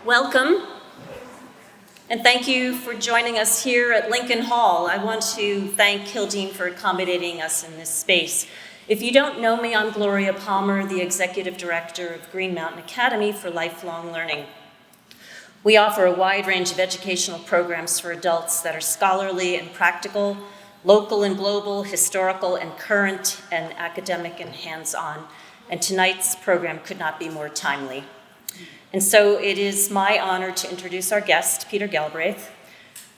Welcome, and thank you for joining us here at Lincoln Hall. I want to thank Kildine for accommodating us in this space. If you don't know me, I'm Gloria Palmer, the Executive Director of Green Mountain Academy for Lifelong Learning. We offer a wide range of educational programs for adults that are scholarly and practical, local and global, historical and current, and academic and hands-on. And tonight's program could not be more timely. And so it is my honor to introduce our guest, Peter Galbraith,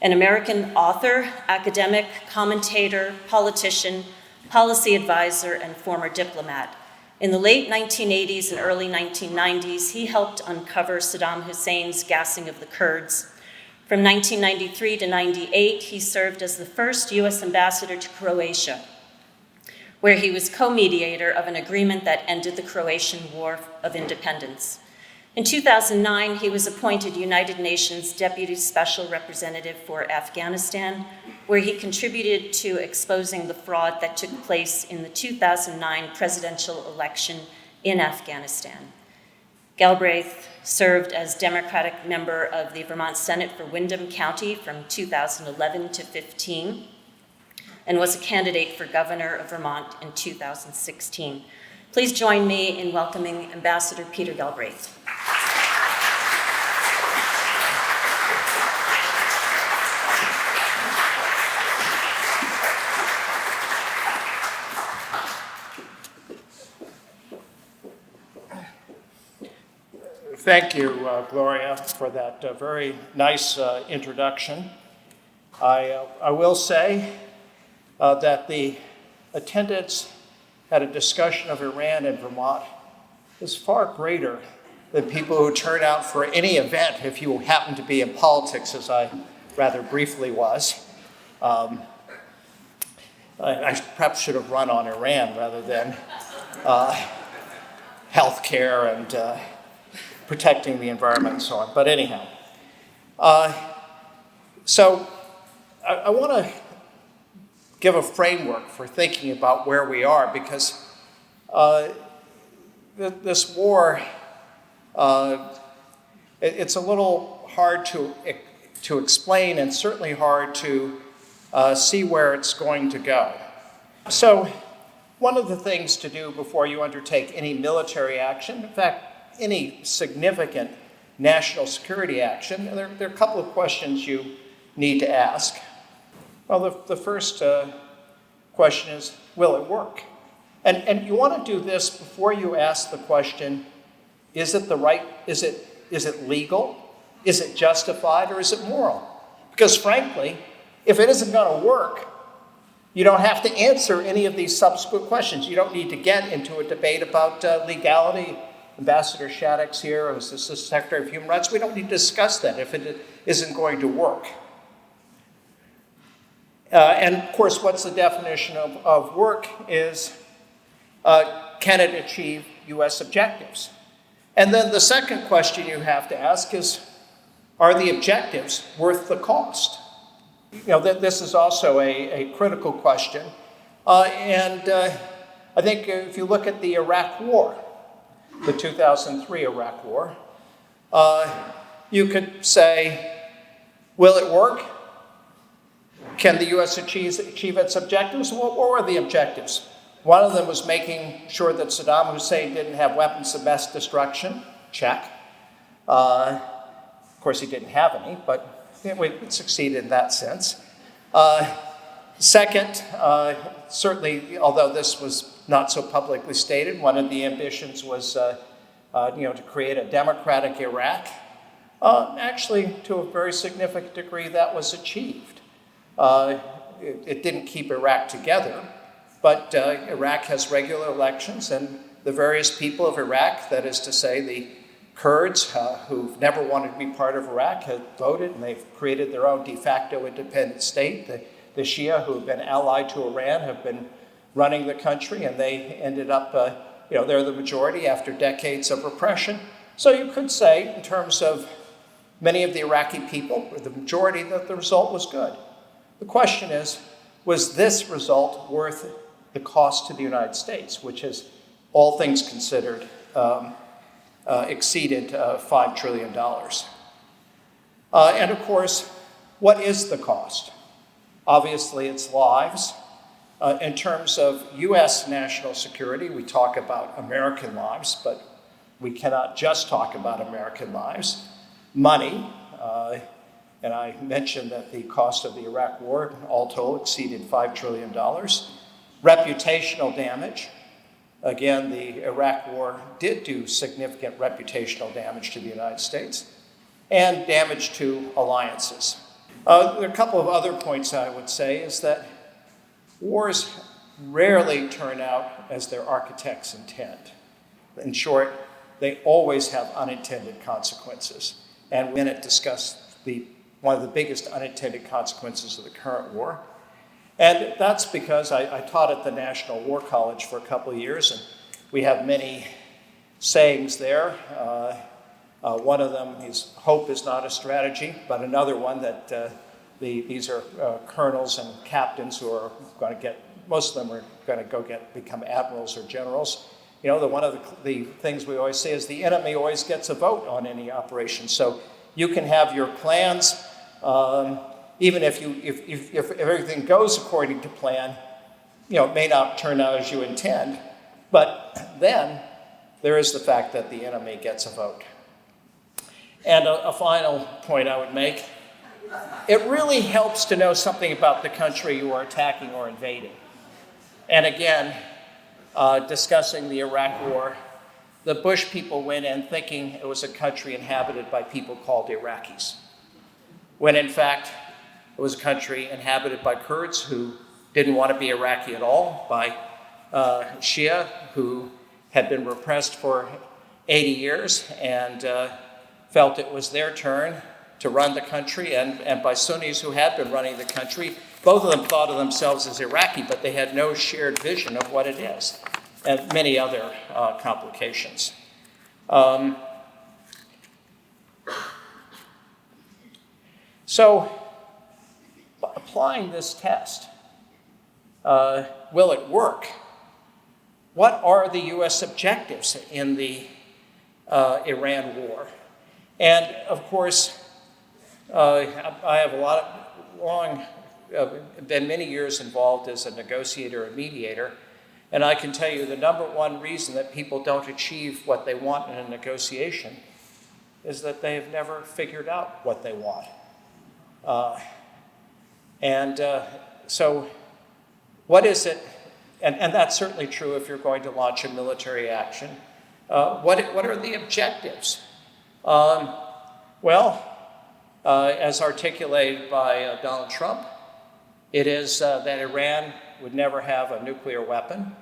an American author, academic, commentator, politician, policy advisor, and former diplomat. In the late 1980s and early 1990s, he helped uncover Saddam Hussein's gassing of the Kurds. From 1993 to 98, he served as the first US ambassador to Croatia, where he was co-mediator of an agreement that ended the Croatian War of Independence. In 2009, he was appointed United Nations Deputy Special Representative for Afghanistan, where he contributed to exposing the fraud that took place in the 2009 presidential election in Afghanistan. Galbraith served as Democratic member of the Vermont Senate for Windham County from 2011 to 15, and was a candidate for governor of Vermont in 2016. Please join me in welcoming Ambassador Peter Galbraith. Thank you, Gloria, for that very nice introduction. I will say that the attendance at a discussion of Iran in Vermont is far greater than people who turn out for any event if you happen to be in politics, as I rather briefly was. I perhaps should have run on Iran rather than healthcare and protecting the environment and so on. But anyhow, so I want to give a framework for thinking about where we are, because this war, it's a little hard to explain, and certainly hard to see where it's going to go. So one of the things to do before you undertake any military action, in fact, any significant national security action, there are a couple of questions you need to ask. Well, the first question is, will it work? And you want to do this before you ask the question, is it legal? Is it justified, or is it moral? Because frankly, if it isn't going to work, you don't have to answer any of these subsequent questions. You don't need to get into a debate about legality. Ambassador Shattuck's here, who's the Secretary of Human Rights. We don't need to discuss that if it isn't going to work. And of course, what's the definition of work is, can it achieve US objectives? And then the second question you have to ask is, are the objectives worth the cost? You know, this is also a critical question. And I think if you look at the Iraq War, the 2003 Iraq War, you could say, will it work? Can the U.S. achieve its objectives? What were the objectives? One of them was making sure that Saddam Hussein didn't have weapons of mass destruction. Check. Of course, he didn't have any, but we succeeded in that sense. Second, certainly, although this was not so publicly stated, one of the ambitions was to create a democratic Iraq. Actually, to a very significant degree, that was achieved. It didn't keep Iraq together, but Iraq has regular elections, and the various people of Iraq, that is to say the Kurds, who've never wanted to be part of Iraq, have voted, and they've created their own de facto independent state. The Shia, who have been allied to Iran, have been running the country, and they ended up, they're the majority after decades of repression. So you could say, in terms of many of the Iraqi people, or the majority, that the result was good. The question is, was this result worth the cost to the United States, which has, all things considered, exceeded $5 trillion. And of course, what is the cost? Obviously, it's lives. In terms of US national security, we talk about American lives, but we cannot just talk about American lives. Money, and I mentioned that the cost of the Iraq War, all told, exceeded $5 trillion. Reputational damage. Again, the Iraq War did do significant reputational damage to the United States, and damage to alliances. A couple of other points I would say is that wars rarely turn out as their architects intend. In short, they always have unintended consequences. And we're going to discuss one of the biggest unintended consequences of the current war. And that's because I taught at the National War College for a couple of years, and we have many sayings there. One of them is, hope is not a strategy, but another one that these are colonels and captains who are going to most of them are going to become admirals or generals. You know, one of the things we always say is the enemy always gets a vote on any operation. So you can have your plans, even if everything goes according to plan, it may not turn out as you intend, but then there is the fact that the enemy gets a vote. And a final point I would make, it really helps to know something about the country you are attacking or invading. And again, discussing the Iraq War, the Bush people went in thinking it was a country inhabited by people called Iraqis, when in fact it was a country inhabited by Kurds who didn't want to be Iraqi at all, by Shia who had been repressed for 80 years and felt it was their turn to run the country, and by Sunnis who had been running the country. Both of them thought of themselves as Iraqi, but they had no shared vision of what it is, and many other complications. So, applying this test, will it work? What are the US objectives in the Iran war? And of course, I have been many years involved as a negotiator and mediator, and I can tell you the number one reason that people don't achieve what they want in a negotiation is that they have never figured out what they want. So what is it, and that's certainly true if you're going to launch a military action, what are the objectives? As articulated by Donald Trump, it is that Iran would never have a nuclear weapon.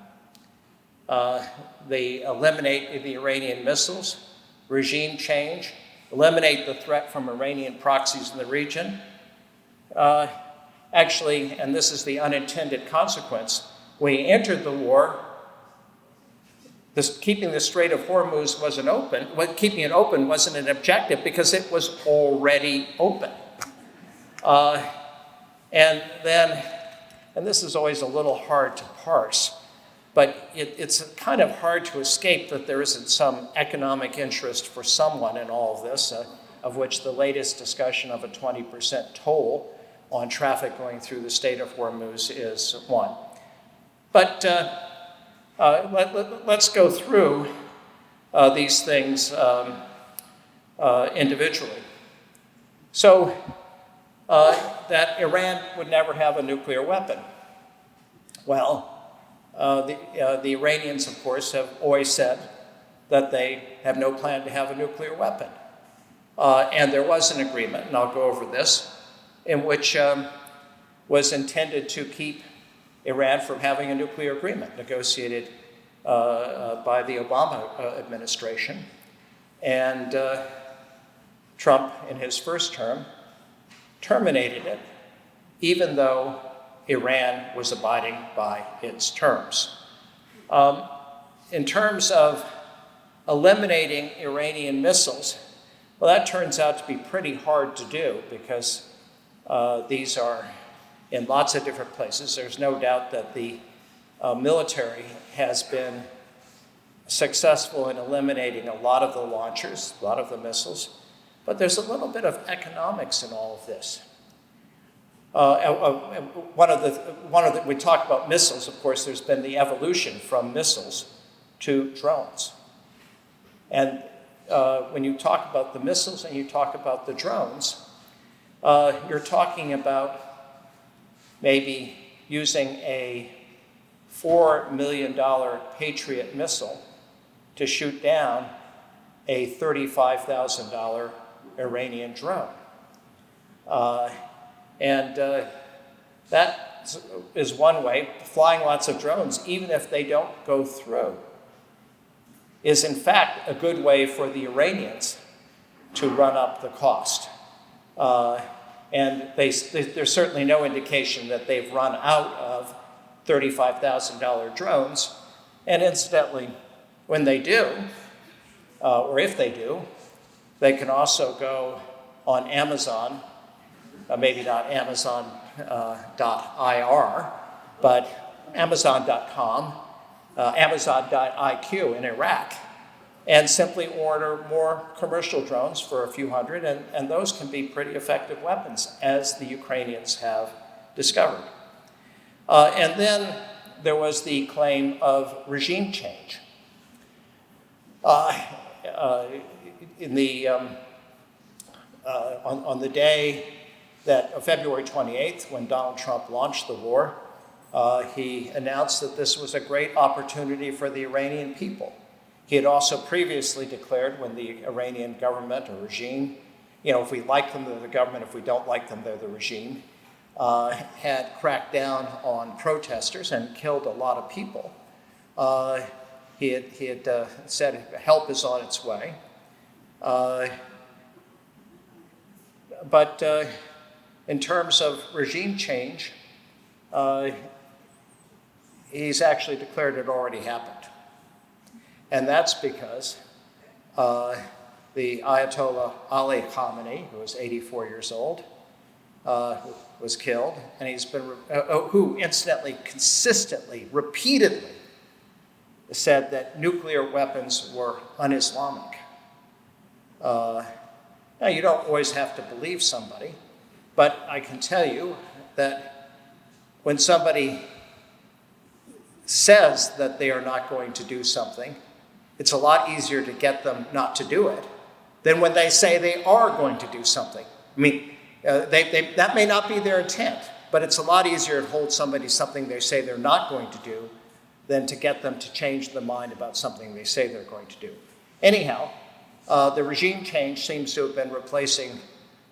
They eliminate the Iranian missiles, regime change, eliminate the threat from Iranian proxies in the region. Actually, and this is the unintended consequence, when he entered the war, keeping the Strait of Hormuz wasn't open. Keeping it open wasn't an objective because it was already open. And this is always a little hard to parse, but it's kind of hard to escape that there isn't some economic interest for someone in all of this, of which the latest discussion of a 20% toll on traffic going through the Strait of Hormuz is one. But let's go through these things individually. So that Iran would never have a nuclear weapon. Well, the Iranians, of course, have always said that they have no plan to have a nuclear weapon. And there was an agreement, and I'll go over this, in which was intended to keep Iran from having a nuclear agreement negotiated by the Obama administration. And Trump, in his first term, terminated it, even though Iran was abiding by its terms. In terms of eliminating Iranian missiles, well, that turns out to be pretty hard to do because these are in lots of different places. There's no doubt that the military has been successful in eliminating a lot of the launchers, a lot of the missiles. But there's a little bit of economics in all of this. We talk about missiles, of course, there's been the evolution from missiles to drones. And when you talk about the missiles and you talk about the drones, you're talking about maybe using a $4 million Patriot missile to shoot down a $35,000 Iranian drone. That is one way. Flying lots of drones, even if they don't go through, is in fact a good way for the Iranians to run up the cost. And there's certainly no indication that they've run out of $35,000 drones. And incidentally, when they do, or if they do, they can also go on Amazon, maybe not Amazon.ir, but Amazon.com, Amazon.iq in Iraq, and simply order more commercial drones for a few hundred, and those can be pretty effective weapons, as the Ukrainians have discovered. And then there was the claim of regime change. On the day that February 28th, when Donald Trump launched the war, he announced that this was a great opportunity for the Iranian people. He had also previously declared, when the Iranian government or regime, if we like them, they're the government, if we don't like them, they're the regime, had cracked down on protesters and killed a lot of people. He had said help is on its way. But in terms of regime change, he's actually declared it already happened. And that's because the Ayatollah Ali Khamenei, who was 84 years old, was killed, and he's been, who incidentally, consistently, repeatedly said that nuclear weapons were un-Islamic. Now, you don't always have to believe somebody, but I can tell you that when somebody says that they are not going to do something, it's a lot easier to get them not to do it than when they say they are going to do something. I mean, that may not be their intent, but it's a lot easier to hold somebody something they say they're not going to do than to get them to change their mind about something they say they're going to do. Anyhow, the regime change seems to have been replacing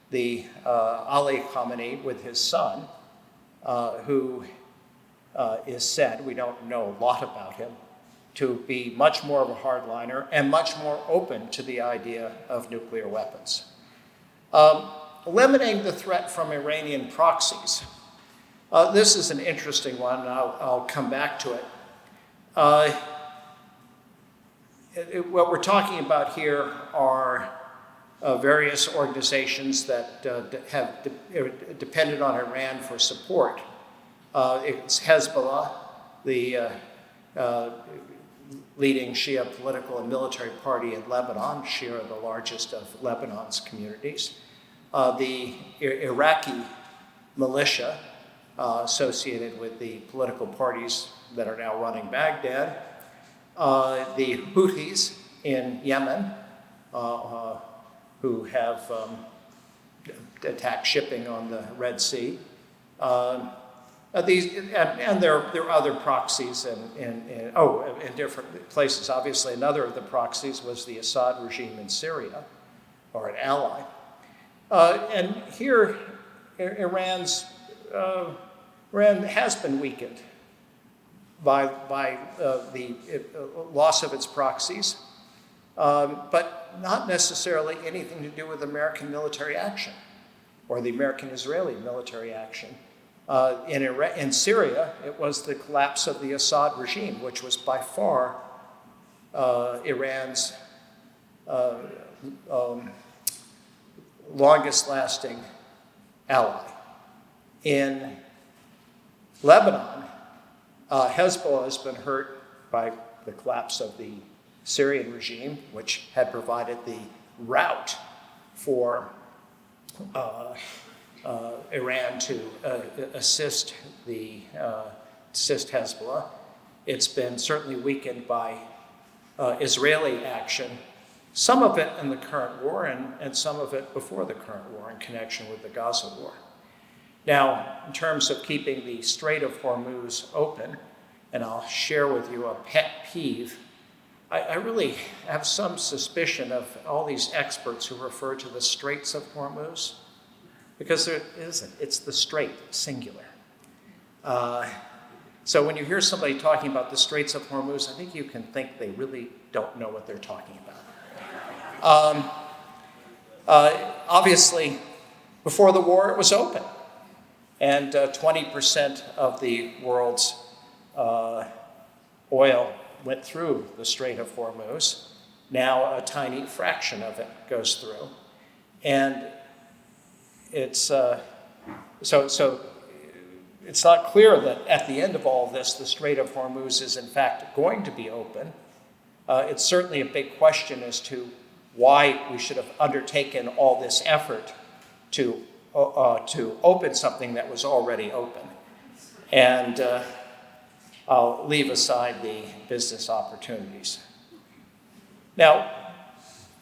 the Ali Khamenei with his son, who is said, we don't know a lot about him, to be much more of a hardliner and much more open to the idea of nuclear weapons. Eliminating the threat from Iranian proxies. This is an interesting one, and I'll come back to it. What we're talking about here are various organizations that have depended on Iran for support. It's Hezbollah, the leading Shia political and military party in Lebanon. Shia are the largest of Lebanon's communities. The Iraqi militia associated with the political parties that are now running Baghdad. The Houthis in Yemen, who have attacked shipping on the Red Sea. There are other proxies in different places. Obviously, another of the proxies was the Assad regime in Syria, or an ally. And here, Iran has been weakened by the loss of its proxies, but not necessarily anything to do with American military action or the American-Israeli military action. In Syria, it was the collapse of the Assad regime, which was by far Iran's longest-lasting ally. In Lebanon, Hezbollah has been hurt by the collapse of the Syrian regime, which had provided the route for Iran to assist Hezbollah. It's been certainly weakened by Israeli action, some of it in the current war and some of it before the current war in connection with the Gaza war. Now, in terms of keeping the Strait of Hormuz open, and I'll share with you a pet peeve, I really have some suspicion of all these experts who refer to the Straits of Hormuz, because there isn't. It's the strait, singular. So when you hear somebody talking about the Straits of Hormuz, I think you can think they really don't know what they're talking about. Obviously, before the war, it was open. And 20% of the world's oil went through the Strait of Hormuz. Now a tiny fraction of it goes through. And it's it's not clear that at the end of all this, the Strait of Hormuz is in fact going to be open. It's certainly a big question as to why we should have undertaken all this effort to open something that was already open. And I'll leave aside the business opportunities. Now,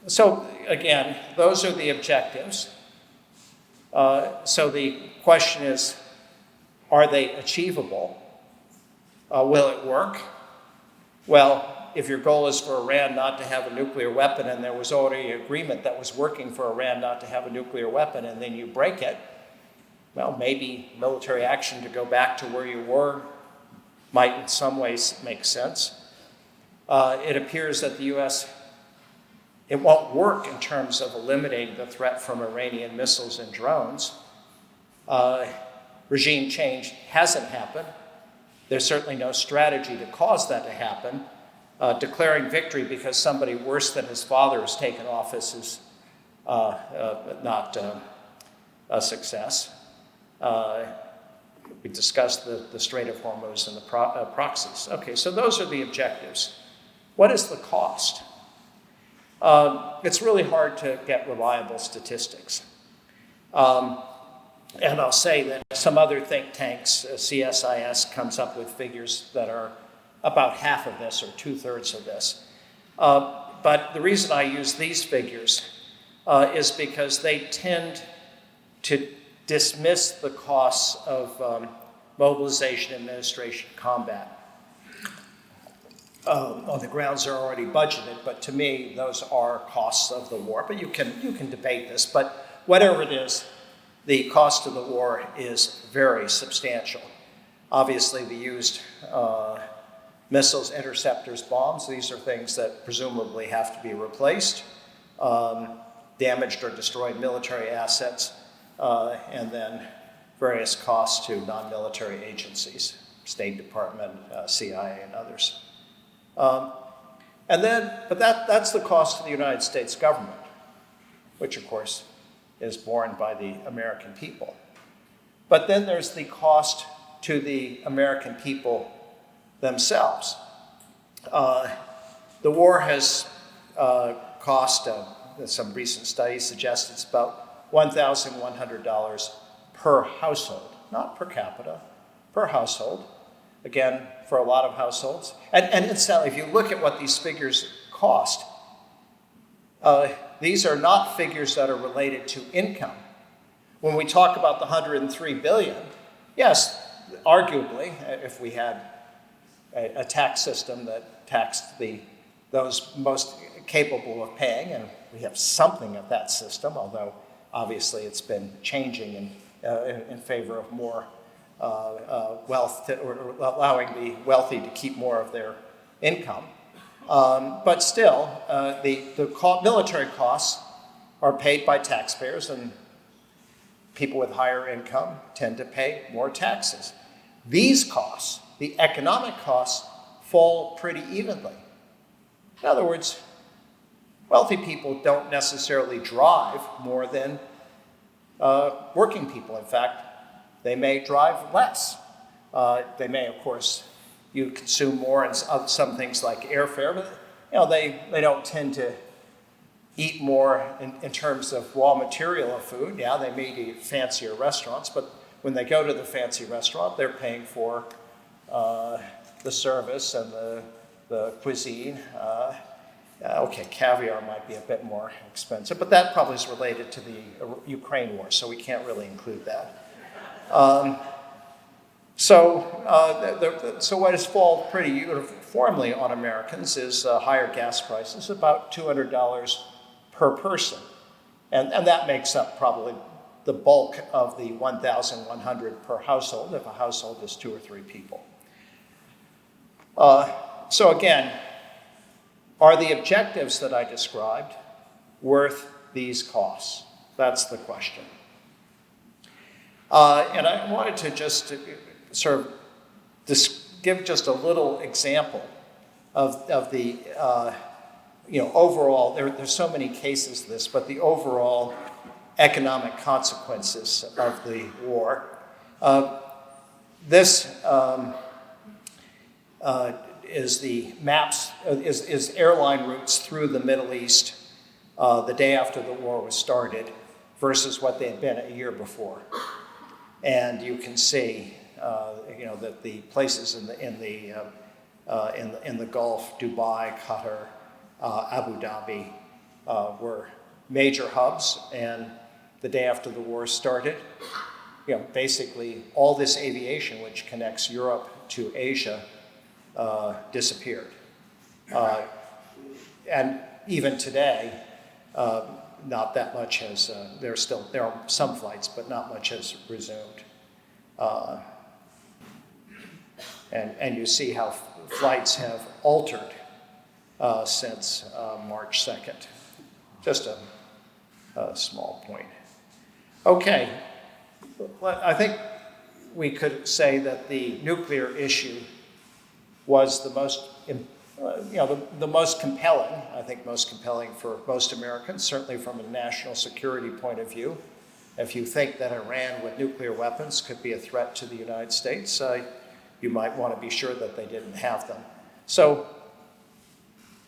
so again, those are the objectives. So the question is, are they achievable? Will it work? Well, if your goal is for Iran not to have a nuclear weapon and there was already an agreement that was working for Iran not to have a nuclear weapon and then you break it, well, maybe military action to go back to where you were might in some ways make sense. It appears that the U.S., it won't work in terms of eliminating the threat from Iranian missiles and drones. Regime change hasn't happened. There's certainly no strategy to cause that to happen. Declaring victory because somebody worse than his father has taken office is not a success. We discussed the Strait of Hormuz and the proxies. Okay, so those are the objectives. What is the cost? It's really hard to get reliable statistics. And I'll say that some other think tanks, CSIS, comes up with figures that are about half of this or 2/3 of this. But the reason I use these figures is because they tend to dismiss the costs of mobilization, administration, combat. On the grounds they're already budgeted, but to me, those are costs of the war. But you can debate this, but whatever it is, the cost of the war is very substantial. Obviously, the used missiles, interceptors, bombs, these are things that presumably have to be replaced, damaged or destroyed military assets, and then various costs to non-military agencies, State Department, CIA, and others. But that's the cost to the United States government, which of course is borne by the American people. But then there's the cost to the American people themselves. The war has cost, some recent studies suggest it's about $1,100 per household, not per capita, per household. Again, for a lot of households. And incidentally, if you look at what these figures cost, these are not figures that are related to income. When we talk about the $103 billion, yes, arguably, if we had a tax system that taxed those most capable of paying, and we have something of that system, although obviously it's been changing in favor of more wealth, or allowing the wealthy to keep more of their income. But still, the military costs are paid by taxpayers, and people with higher income tend to pay more taxes. These costs, the economic costs, fall pretty evenly. In other words, wealthy people don't necessarily drive more than working people. In fact, they may drive less. They may, of course, you consume more in some things like airfare, but they don't tend to eat more in terms of raw material of food. Yeah, they may eat fancier restaurants, but when they go to the fancy restaurant, they're paying for the service and the cuisine. Okay, caviar might be a bit more expensive, but that probably is related to the Ukraine war, so we can't really include that. So what has fallen pretty uniformly on Americans is higher gas prices, about $200 per person. And that makes up probably the bulk of the $1,100 per household, if a household is 2 or 3 people. So again, are the objectives that I described worth these costs? That's the question. And I wanted to just sort of give just a little example of the, overall, there's so many cases of this, but the overall economic consequences of the war. This is the maps, is airline routes through the Middle East the day after the war was started versus what they had been a year before. And you can see, that the places in the Gulf, Dubai, Qatar, Abu Dhabi, were major hubs. And the day after the war started, basically all this aviation which connects Europe to Asia disappeared. And even today, not that much has, there are some flights, but not much has resumed. And you see how flights have altered since March 2nd. Just a small point. Okay, I think we could say that the nuclear issue was the most, the most compelling, I think most compelling for most Americans, certainly from a national security point of view. If you think that Iran with nuclear weapons could be a threat to the United States, you might want to be sure that they didn't have them. So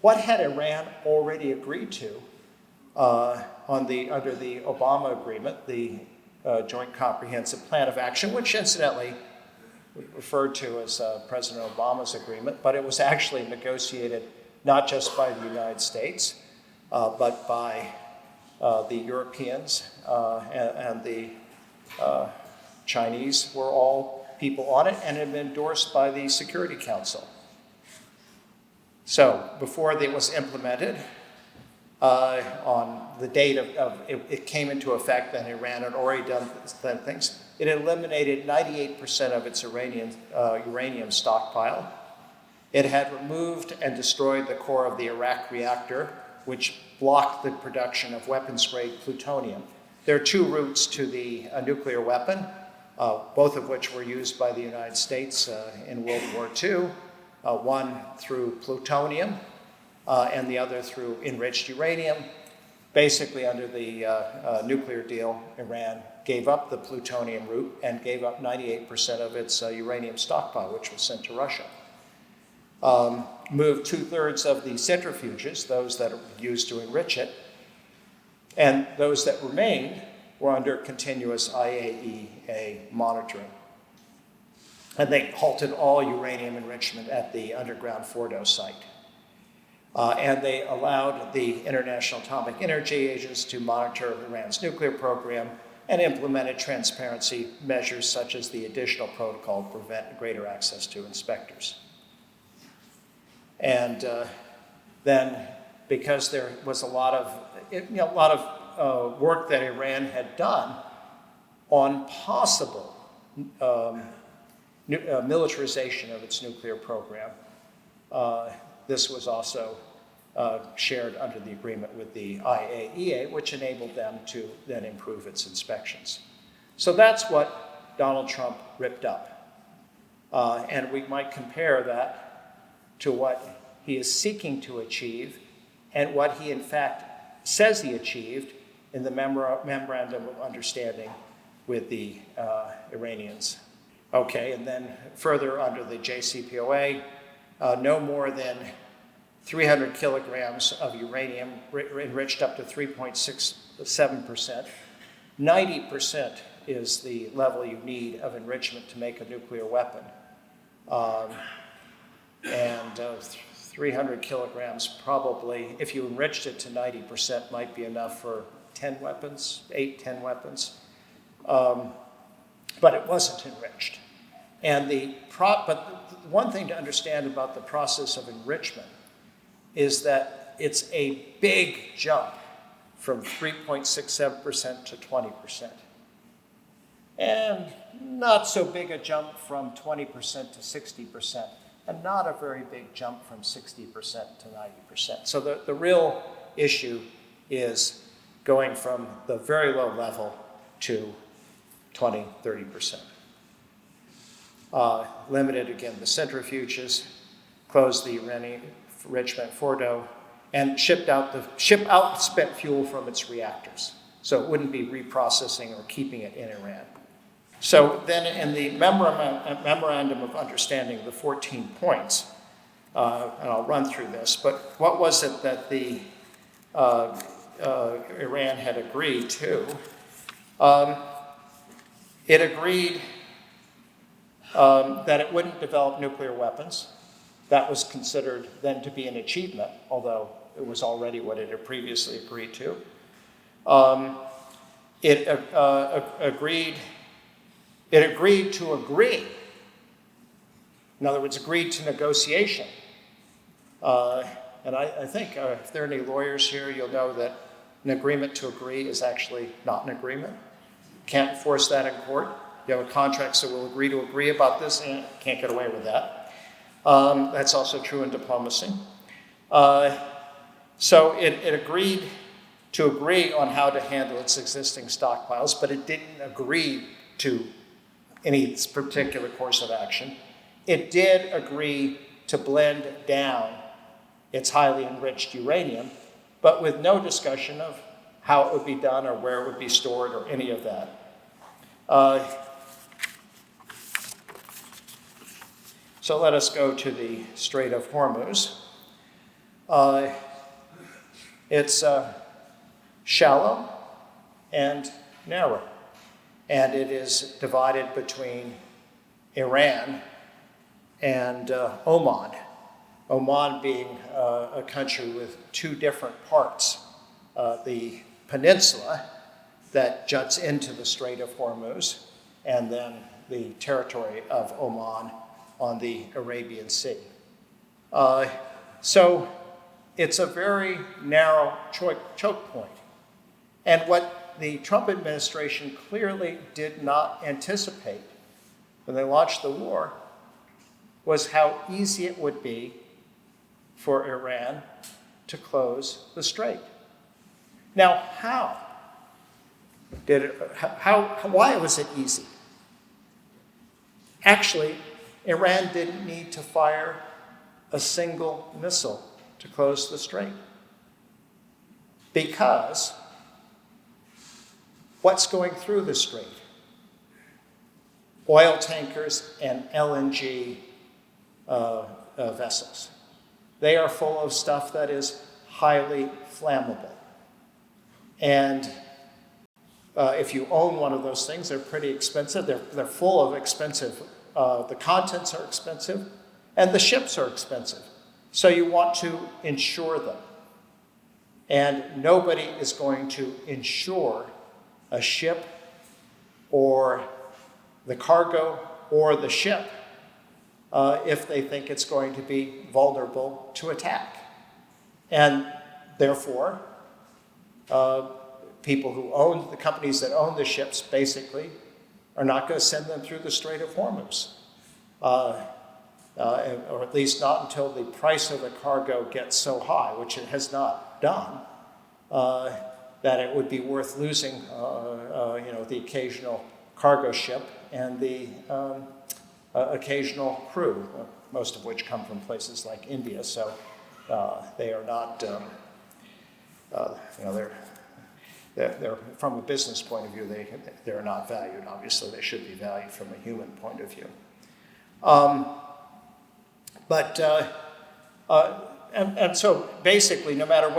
what had Iran already agreed to under the Obama agreement, the Joint Comprehensive Plan of Action, which incidentally referred to as President Obama's agreement, but it was actually negotiated not just by the United States, but by the Europeans and the Chinese were all people on it, and had been endorsed by the Security Council. So before it was implemented, on the date of it came into effect, and Iran had already done things, it eliminated 98% of its uranium stockpile. It had removed and destroyed the core of the Iraq reactor, which blocked the production of weapons-grade plutonium. There are 2 routes to the nuclear weapon, both of which were used by the United States in World War II, one through plutonium and the other through enriched uranium. Basically, under the nuclear deal, Iran gave up the plutonium route and gave up 98% of its uranium stockpile, which was sent to Russia. Moved 2/3 of the centrifuges, those that are used to enrich it, and those that remained were under continuous IAEA monitoring. And they halted all uranium enrichment at the underground Fordo site. And they allowed the International Atomic Energy Agency to monitor Iran's nuclear program and implemented transparency measures such as the additional protocol to prevent greater access to inspectors. And then, because there was a lot of work that Iran had done on possible militarization of its nuclear program, this was also shared under the agreement with the IAEA, which enabled them to then improve its inspections. So that's what Donald Trump ripped up. And we might compare that to what he is seeking to achieve and what he in fact says he achieved in the memorandum of understanding with the Iranians. Okay, and then further under the JCPOA, no more than 300 kilograms of uranium enriched up to 3.67%. 90% is the level you need of enrichment to make a nuclear weapon. And 300 kilograms probably, if you enriched it to 90%, might be enough for 10 weapons, 10 weapons. But it wasn't enriched. And but one thing to understand about the process of enrichment is that it's a big jump from 3.67% to 20%. And not so big a jump from 20% to 60%, and not a very big jump from 60% to 90%. So the real issue is going from the very low level to 20, 30%. Limited, again, the centrifuges, closed the enrichment Fordo, and ship out spent fuel from its reactors. So it wouldn't be reprocessing or keeping it in Iran. So then in the memorandum of understanding, the 14 points, and I'll run through this, but what was it that the Iran had agreed to? It agreed that it wouldn't develop nuclear weapons. That was considered then to be an achievement, although it was already what it had previously agreed to. It agreed to agree. In other words, agreed to negotiation. And I think if there are any lawyers here, you'll know that an agreement to agree is actually not an agreement. Can't enforce that in court. You have a contract, so we'll agree to agree about this, and can't get away with that. That's also true in diplomacy. So it agreed to agree on how to handle its existing stockpiles, but it didn't agree to any particular course of action. It did agree to blend down its highly enriched uranium, but with no discussion of how it would be done or where it would be stored or any of that. So let us go to the Strait of Hormuz. It's shallow and narrow, and it is divided between Iran and Oman. Oman being a country with two different parts. The peninsula that juts into the Strait of Hormuz, and then the territory of Oman on the Arabian Sea. So it's a very narrow choke point. And what the Trump administration clearly did not anticipate when they launched the war was how easy it would be for Iran to close the strait. Now, why was it easy? Actually, Iran didn't need to fire a single missile to close the strait. Because what's going through the strait? Oil tankers and LNG vessels. They are full of stuff that is highly flammable. And if you own one of those things, they're pretty expensive. They're full of expensive, the contents are expensive, and the ships are expensive. So you want to insure them. And nobody is going to insure a ship or the cargo or the ship if they think it's going to be vulnerable to attack. And therefore, people who own, the companies that own the ships basically are not going to send them through the Strait of Hormuz. Or at least not until the price of the cargo gets so high, which it has not done, that it would be worth losing the occasional cargo ship and the occasional crew, most of which come from places like India. So they are not, they're from a business point of view, they're not valued. Obviously, they should be valued from a human point of view. and so basically, no matter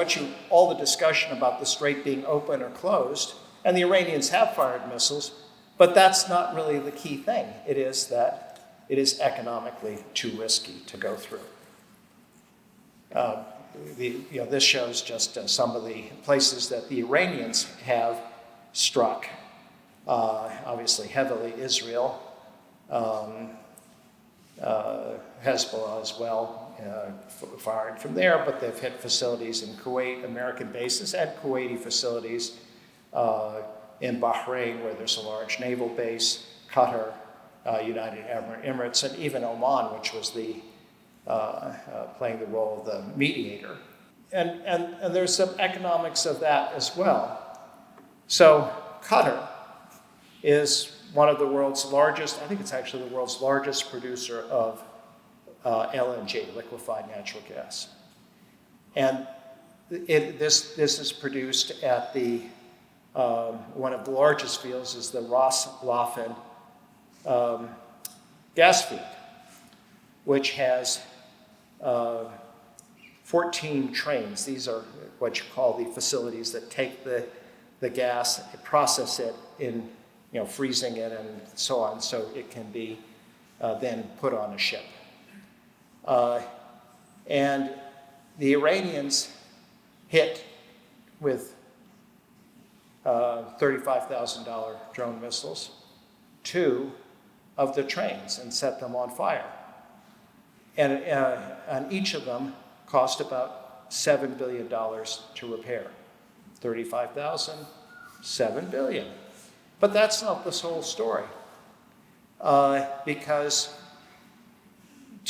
all the discussion about the strait being open or closed, and the Iranians have fired missiles, but that's not really the key thing. It is that it is economically too risky to go through. This shows just some of the places that the Iranians have struck. Obviously, heavily Israel, Hezbollah as well, firing from there, but they've hit facilities in Kuwait, American bases, and Kuwaiti facilities in Bahrain, where there's a large naval base, Qatar, United Arab Emirates, and even Oman, which was playing the role of the mediator. And there's some economics of that as well. So Qatar is one of the world's largest, I think it's actually the world's largest producer of LNG, liquefied natural gas. And this is produced at one of the largest fields is the Ras Laffan gas field, which has 14 trains. These are what you call the facilities that take the gas, process it in, freezing it and so on, so it can be then put on a ship. And the Iranians hit with $35,000 drone missiles 2 of the trains and set them on fire. And each of them cost about $7 billion to repair. 35,000, $7 billion. But that's not the whole story, because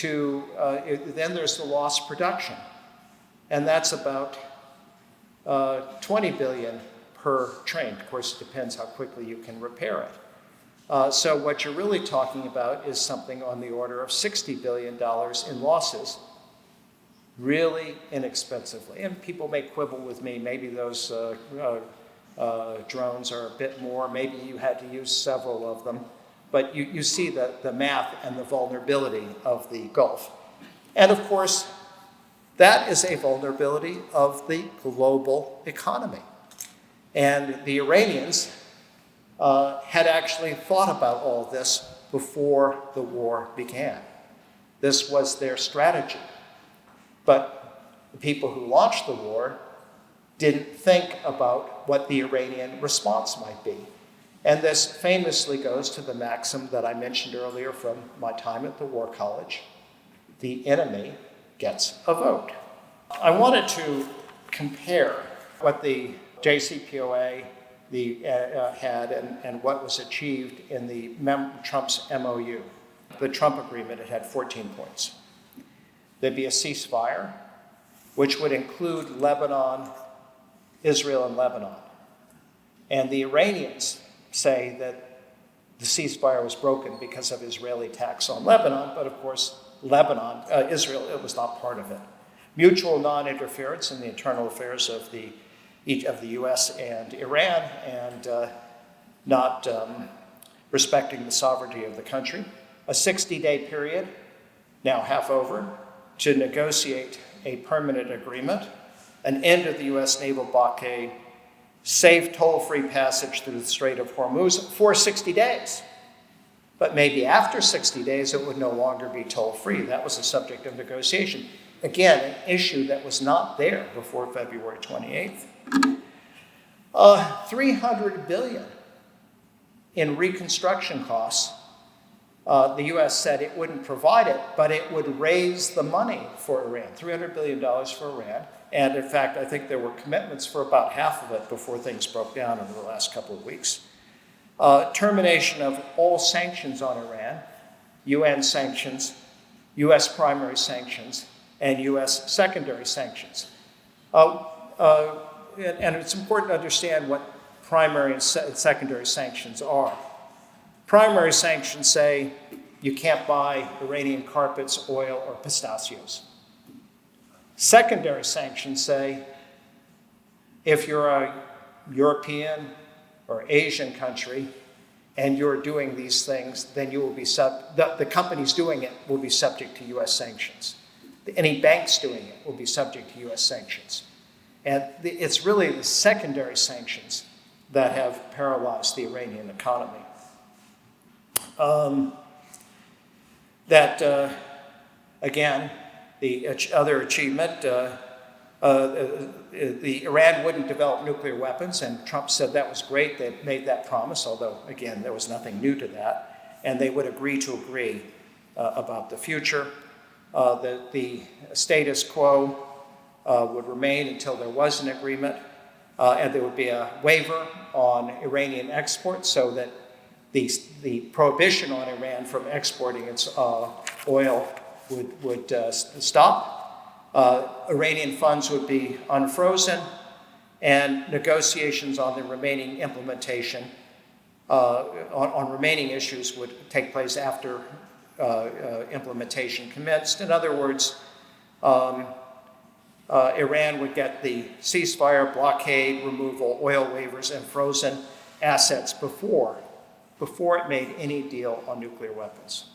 then there's the lost production, and that's about 20 billion per train. Of course, it depends how quickly you can repair it. So what you're really talking about is something on the order of $60 billion in losses, really inexpensively. And people may quibble with me, maybe those drones are a bit more, maybe you had to use several of them, but you see the math and the vulnerability of the Gulf. And of course, that is a vulnerability of the global economy. And the Iranians had actually thought about all this before the war began. This was their strategy. But the people who launched the war didn't think about what the Iranian response might be. And this famously goes to the maxim that I mentioned earlier from my time at the War College: the enemy gets a vote. I wanted to compare what the JCPOA had and what was achieved in Trump's MOU. The Trump agreement, it had 14 points. There'd be a ceasefire, which would include Lebanon, Israel, and Lebanon. And the Iranians say that the ceasefire was broken because of Israeli attacks on Lebanon, but of course, Israel, it was not part of it. Mutual non-interference in the internal affairs of the U.S. and Iran, and not respecting the sovereignty of the country. A 60-day period, now half over, to negotiate a permanent agreement, an end of the U.S. naval blockade, safe toll-free passage through the Strait of Hormuz for 60 days. But maybe after 60 days, it would no longer be toll-free. That was the subject of negotiation. Again, an issue that was not there before February 28th. $300 billion in reconstruction costs. The U.S. said it wouldn't provide it, but it would raise the money for Iran, $300 billion for Iran. And in fact, I think there were commitments for about half of it before things broke down over the last couple of weeks. Termination of all sanctions on Iran, UN sanctions, U.S. primary sanctions, and U.S. secondary sanctions. And it's important to understand what primary and secondary sanctions are. Primary sanctions say you can't buy Iranian carpets, oil, or pistachios. Secondary sanctions say if you're a European or Asian country and you're doing these things, then you will be the companies doing it will be subject to U.S. sanctions. any banks doing it will be subject to U.S. sanctions. And it's really the secondary sanctions that have paralyzed the Iranian economy. Again, the other achievement, Iran wouldn't develop nuclear weapons, and Trump said that was great. They made that promise, although, again, there was nothing new to that. And they would agree about the future. The status quo would remain until there was an agreement, and there would be a waiver on Iranian exports so that the prohibition on Iran from exporting its oil would stop. Iranian funds would be unfrozen, and negotiations on the remaining implementation, on remaining issues would take place after implementation commenced. In other words, Iran would get the ceasefire, blockade, removal, oil waivers, and frozen assets before it made any deal on nuclear weapons.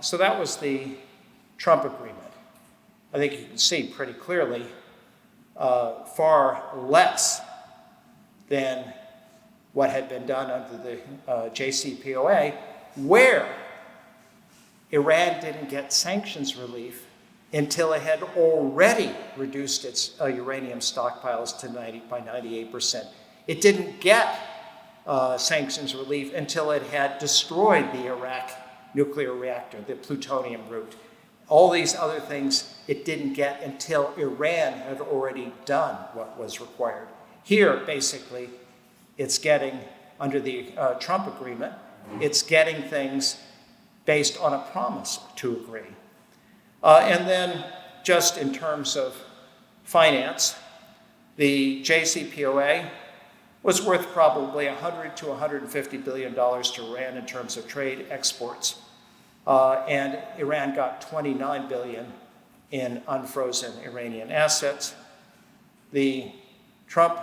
So that was the Trump agreement. I think you can see pretty clearly far less than what had been done under the JCPOA, where Iran didn't get sanctions relief until it had already reduced its uranium stockpiles by 98%. It didn't get sanctions relief until it had destroyed the Iraq nuclear reactor, the plutonium route. All these other things it didn't get until Iran had already done what was required. Here, basically, it's getting, under the Trump agreement, it's getting things based on a promise to agree. And then, just in terms of finance, the JCPOA was worth probably $100 to $150 billion to Iran in terms of trade exports. And Iran got $29 billion in unfrozen Iranian assets. The Trump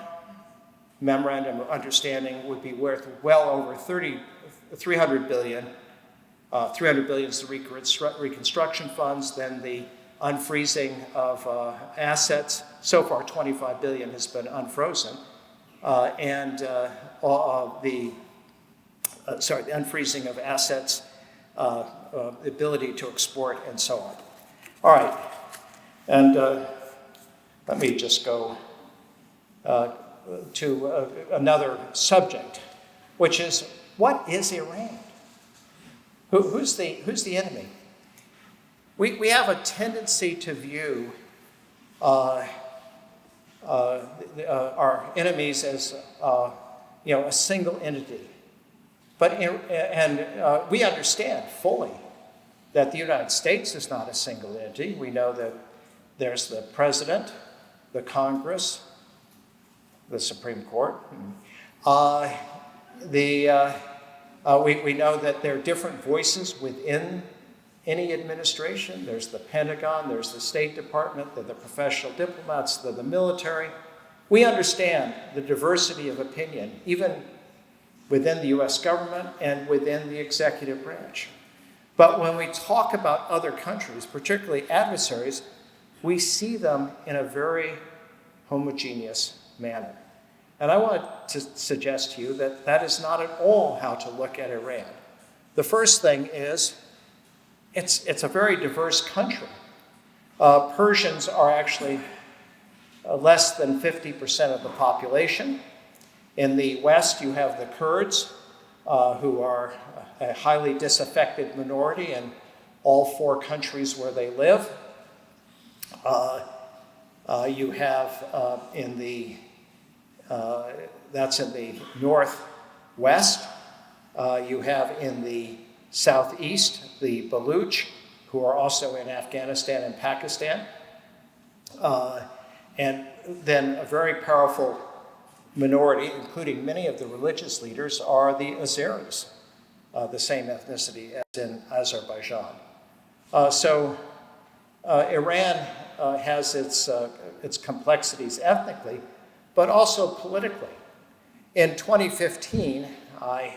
Memorandum of Understanding would be worth well over $300 billion. $300 billion is the reconstruction funds, then the unfreezing of assets. So far, $25 billion has been unfrozen. The unfreezing of assets, the ability to export, and so on. All right, and let me just go to another subject, which is, what is Iran? Who's the enemy? We have a tendency to view our enemies as a single entity, but we understand fully that the United States is not a single entity. We know that there's the president, the Congress, the Supreme Court. We know that there are different voices within any administration. There's the Pentagon, there's the State Department, there are the professional diplomats, there are the military. We understand the diversity of opinion, even within the US government and within the executive branch. But when we talk about other countries, particularly adversaries, we see them in a very homogeneous manner. And I want to suggest to you that that is not at all how to look at Iran. The first thing is, it's a very diverse country. Persians are actually less than 50% of the population. In the West, you have the Kurds, who are a highly disaffected minority in all four countries where they live. You have that's in the northwest. You have in the southeast the Baluch, who are also in Afghanistan and Pakistan. And then a very powerful minority, including many of the religious leaders, are the Azeris, the same ethnicity as in Azerbaijan. Iran has its complexities ethnically, but also politically. In 2015, I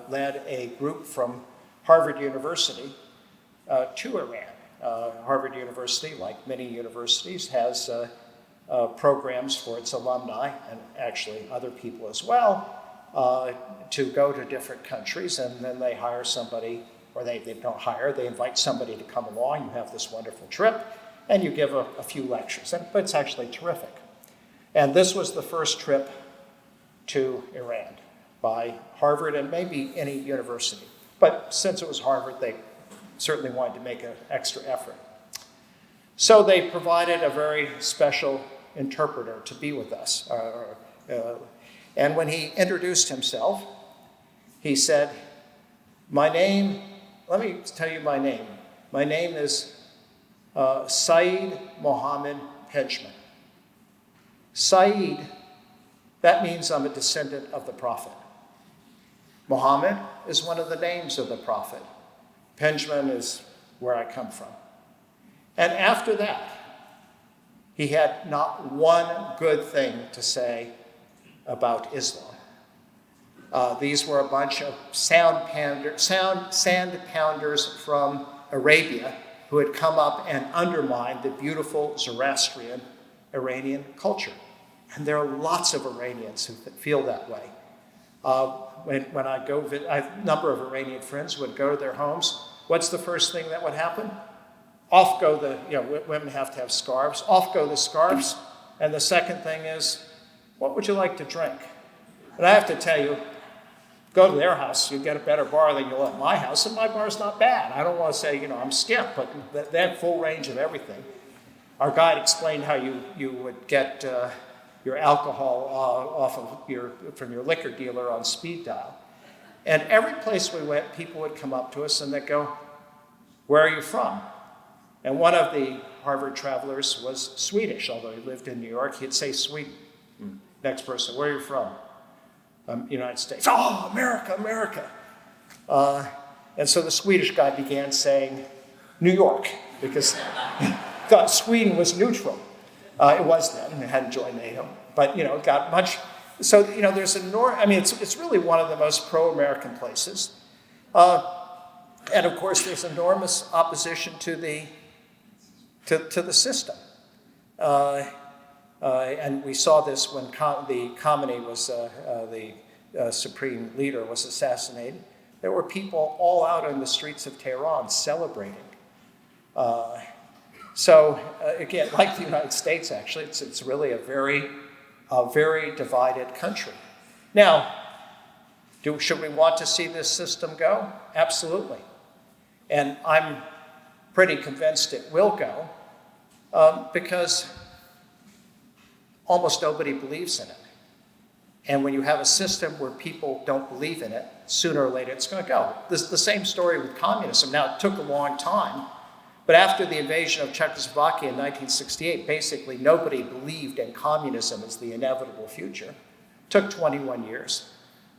led a group from Harvard University to Iran. Harvard University, like many universities, has programs for its alumni, and actually other people as well, to go to different countries, and then they hire somebody, or they don't hire, they invite somebody to come along. You have this wonderful trip, and you give a few lectures, but it's actually terrific. And this was the first trip to Iran by Harvard and maybe any university. But since it was Harvard, they certainly wanted to make an extra effort. So they provided a very special interpreter to be with us. And when he introduced himself, he said, "My name, let me tell you my name. My name is Saeed Mohammed Pejman." Saeed, that means I'm a descendant of the Prophet. Muhammad is one of the names of the Prophet. Pejman is where I come from. And after that, he had not one good thing to say about Islam. These were a bunch of sand pounders from Arabia who had come up and undermined the beautiful Zoroastrian Iranian culture. And there are lots of Iranians who feel that way. When I go visit, a number of Iranian friends would go to their homes. What's the first thing that would happen? Off go women have to have scarves. Off go the scarves. And the second thing is, what would you like to drink? And I have to tell you, go to their house, you get a better bar than you'll at my house, and my bar's not bad. I don't want to say, I'm skimp, but they have full range of everything. Our guide explained how you would get your alcohol from your liquor dealer on speed dial. And every place we went, people would come up to us and they'd go, "Where are you from?" And one of the Harvard travelers was Swedish, although he lived in New York. He'd say Sweden. Next person, "Where are you from?" United States. "Oh, America, America." And so the Swedish guy began saying New York, because thought Sweden was neutral. It was then, it hadn't joined NATO, but it got much. So there's it's really one of the most pro-American places, and of course there's enormous opposition to the system, and we saw this when the Khamenei was the supreme leader was assassinated. There were people all out on the streets of Tehran celebrating. So again, like the United States, actually, it's really a very divided country. Now, should we want to see this system go? Absolutely. And I'm pretty convinced it will go, because almost nobody believes in it. And when you have a system where people don't believe in it, sooner or later it's going to go. This is the same story with communism. Now, it took a long time. But after the invasion of Czechoslovakia in 1968, basically nobody believed in communism as the inevitable future. It took 21 years.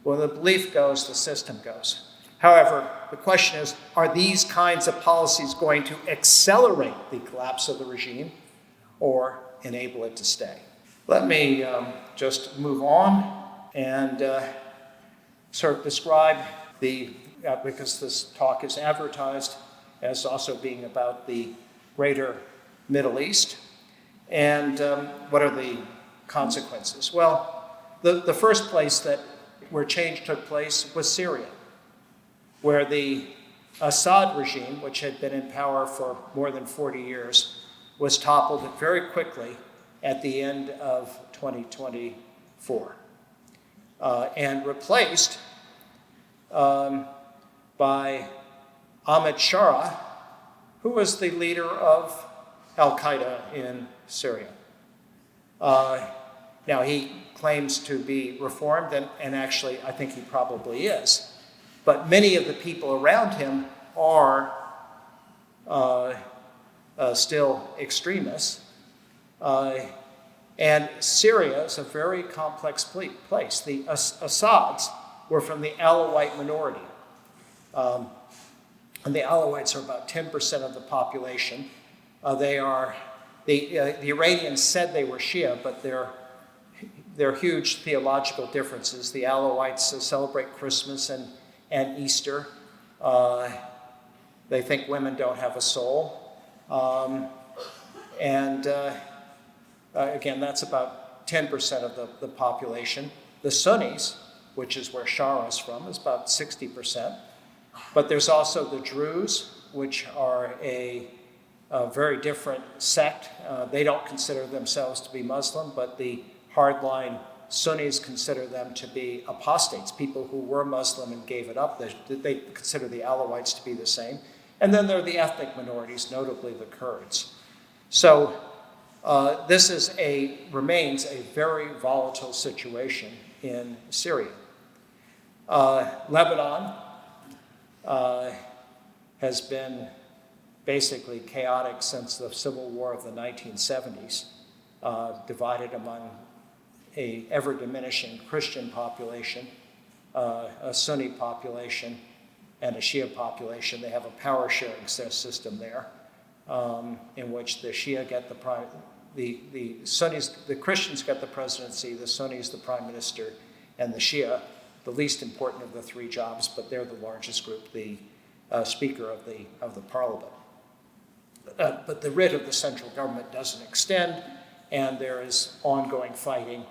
When the belief goes, the system goes. However, the question is, are these kinds of policies going to accelerate the collapse of the regime or enable it to stay? Let me just move on and sort of describe because this talk is advertised as also being about the greater Middle East. And what are the consequences? Well, the first place where change took place was Syria, where the Assad regime, which had been in power for more than 40 years, was toppled very quickly at the end of 2024 and replaced by Ahmed Shara, who was the leader of Al-Qaeda in Syria. Now, he claims to be reformed, and actually, I think he probably is. But many of the people around him are still extremists. And Syria is a very complex place. The Assads were from the Alawite minority. And the Alawites are about 10% of the population. The Iranians said they were Shia, but there are huge theological differences. The Alawites celebrate Christmas and Easter. They think women don't have a soul. Again, that's about 10% of the population. The Sunnis, which is where Shara is from, is about 60%. But there's also the Druze, which are a very different sect. They don't consider themselves to be Muslim, but the hardline Sunnis consider them to be apostates, people who were Muslim and gave it up. They consider the Alawites to be the same. And then there are the ethnic minorities, notably the Kurds. So this remains a very volatile situation in Syria. Lebanon has been basically chaotic since the civil war of the 1970s, divided among a ever-diminishing Christian population, a Sunni population, and a Shia population. They have a power-sharing system there, in which the Shia get the Sunnis, the Christians get the presidency, the Sunnis the prime minister, and the Shia, the least important of the three jobs, but they're the largest group, the speaker of the parliament. But the writ of the central government doesn't extend, and there is ongoing fighting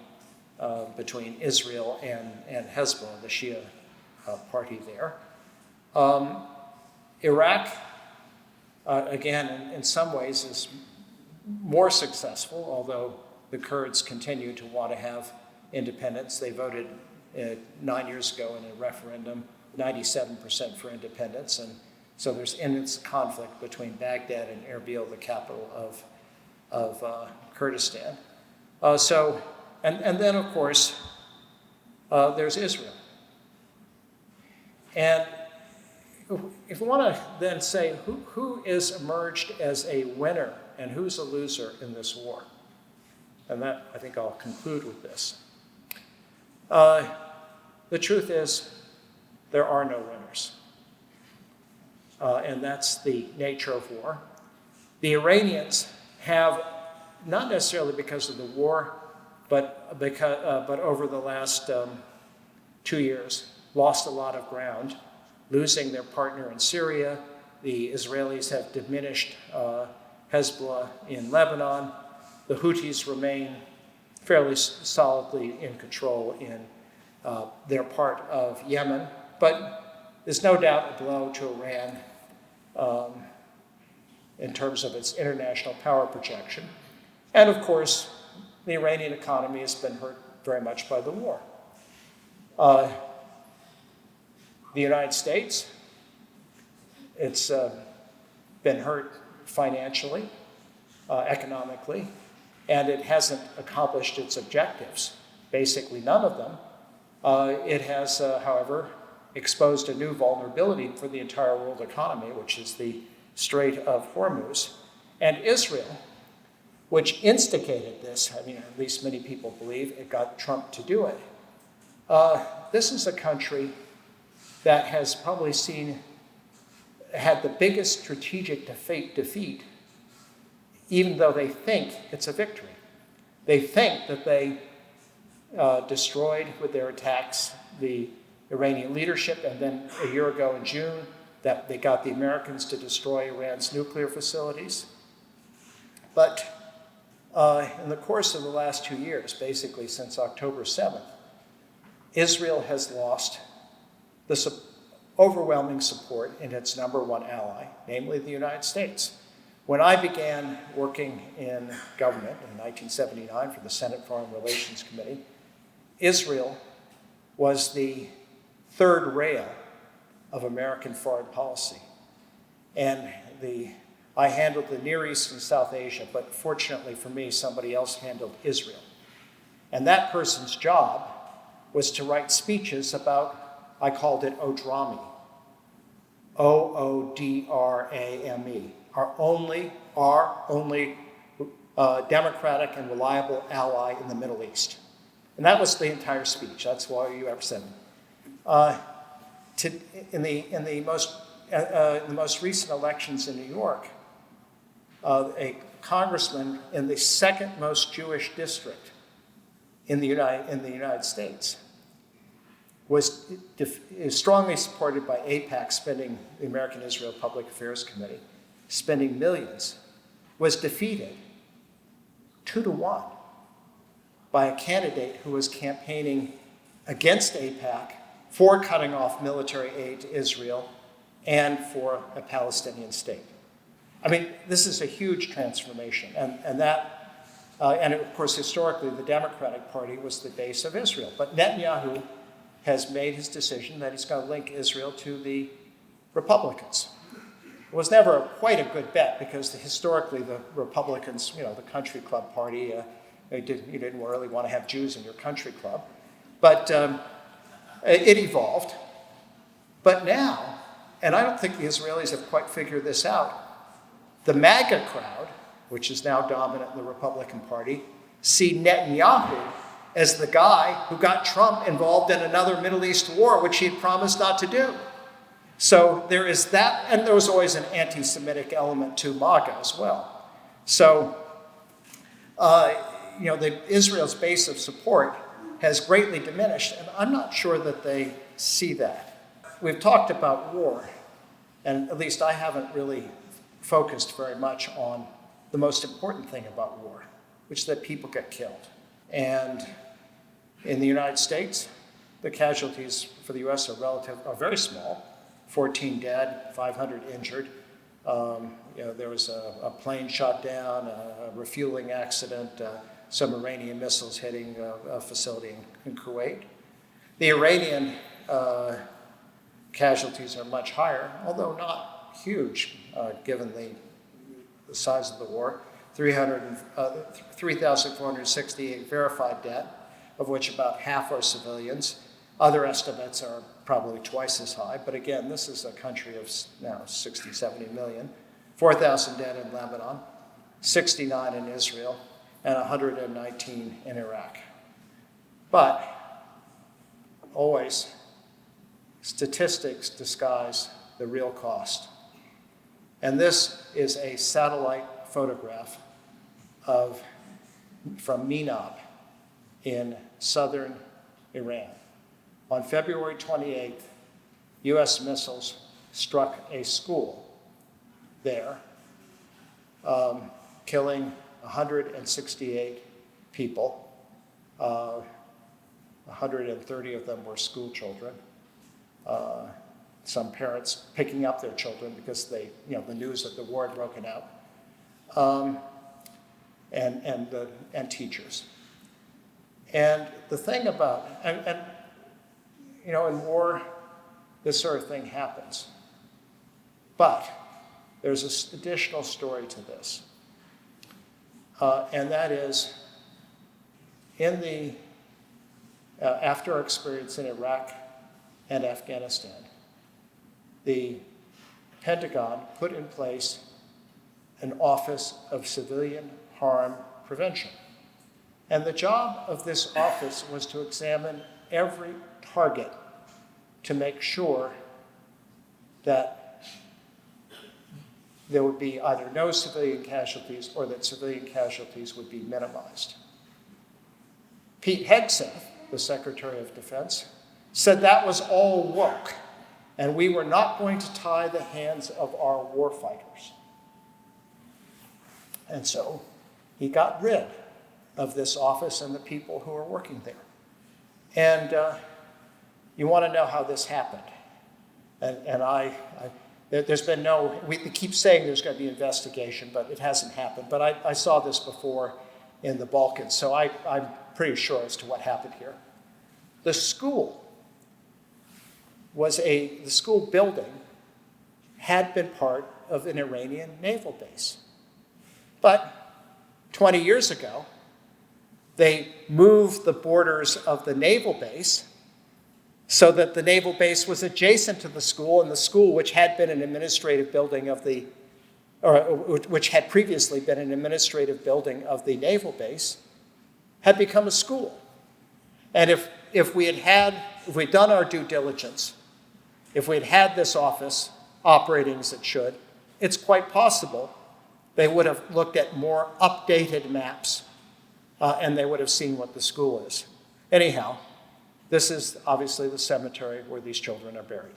between Israel and Hezbollah, the Shia party there. Iraq, again, in some ways is more successful, although the Kurds continue to want to have independence. They voted 9 years ago in a referendum, 97% for independence, and so there's immense conflict between Baghdad and Erbil, the capital of Kurdistan. And then, of course, there's Israel. And if we want to then say who is emerged as a winner and who's a loser in this war, and that I think I'll conclude with this. The truth is there are no winners. And that's the nature of war. The Iranians have, not necessarily because of the war, but over the last 2 years, lost a lot of ground, losing their partner in Syria. The Israelis have diminished Hezbollah in Lebanon. The Houthis remain fairly solidly in control in their part of Yemen. But there's no doubt a blow to Iran in terms of its international power projection. And of course, the Iranian economy has been hurt very much by the war. The United States, it's been hurt financially, economically, and it hasn't accomplished its objectives, basically none of them. It has, however, exposed a new vulnerability for the entire world economy, which is the Strait of Hormuz. And Israel, which instigated this, I mean, at least many people believe, it got Trump to do it. This is a country that has probably had the biggest strategic defeat, even though they think it's a victory. They think that they destroyed with their attacks the Iranian leadership, and then a year ago in June, that they got the Americans to destroy Iran's nuclear facilities. But in the course of the last 2 years, basically since October 7th, Israel has lost the overwhelming support in its number one ally, namely the United States. When I began working in government in 1979 for the Senate Foreign Relations Committee, Israel was the third rail of American foreign policy. And I handled the Near East and South Asia, but fortunately for me, somebody else handled Israel. And that person's job was to write speeches about, I called it Odrami, O-O-D-R-A-M-E, our only democratic and reliable ally in the Middle East. And that was the entire speech. That's why you ever said in the most recent elections in New York, a congressman in the second most Jewish district in the United States is strongly supported by AIPAC spending, the American Israel Public Affairs Committee, spending millions, was defeated 2-1 by a candidate who was campaigning against AIPAC for cutting off military aid to Israel and for a Palestinian state. I mean, this is a huge transformation, and of course, historically, the Democratic Party was the base of Israel. But Netanyahu has made his decision that he's going to link Israel to the Republicans. It was never quite a good bet because historically the Republicans, the country club party, you didn't really want to have Jews in your country club. But it evolved. But now, and I don't think the Israelis have quite figured this out, the MAGA crowd, which is now dominant in the Republican Party, see Netanyahu as the guy who got Trump involved in another Middle East war, which he had promised not to do. So there is that, and there was always an anti-Semitic element to MAGA as well. So, Israel's base of support has greatly diminished, and I'm not sure that they see that. We've talked about war, and at least I haven't really focused very much on the most important thing about war, which is that people get killed. And in the United States, the casualties for the U.S. are very small. 14 dead, 500 injured. There was a plane shot down, a refueling accident, some Iranian missiles hitting a facility in Kuwait. The Iranian casualties are much higher, although not huge, given the size of the war. 3,468 verified dead, of which about half are civilians. Other estimates are probably twice as high, but again, this is a country of now 60, 70 million. 4,000 dead in Lebanon, 69 in Israel, and 119 in Iraq. But always, statistics disguise the real cost. And this is a satellite photograph from Minab in southern Iran. On February 28th, U.S. missiles struck a school there, killing 168 people. 130 of them were school children. Some parents picking up their children because the news of the war had broken out, and teachers. And the thing about, in war, this sort of thing happens. But there's an additional story to this. And that is, after our experience in Iraq and Afghanistan, the Pentagon put in place an Office of Civilian Harm Prevention. And the job of this office was to examine every target to make sure that there would be either no civilian casualties or that civilian casualties would be minimized. Pete Hegseth, the Secretary of Defense, said that was all woke, and we were not going to tie the hands of our warfighters. And so he got rid of this office and the people who were working there. And you want to know how this happened. And there's been we keep saying there's going to be investigation, but it hasn't happened. But I saw this before in the Balkans, so I'm pretty sure as to what happened here. The school the school building had been part of an Iranian naval base. But 20 years ago, they moved the borders of the naval base so that the naval base was adjacent to the school, and the school, which had been an administrative building which had previously been an administrative building of the naval base, had become a school. And if we'd done our due diligence, if we'd had this office operating as it should, it's quite possible they would have looked at more updated maps, and they would have seen what the school is. Anyhow, This is obviously the cemetery where these children are buried.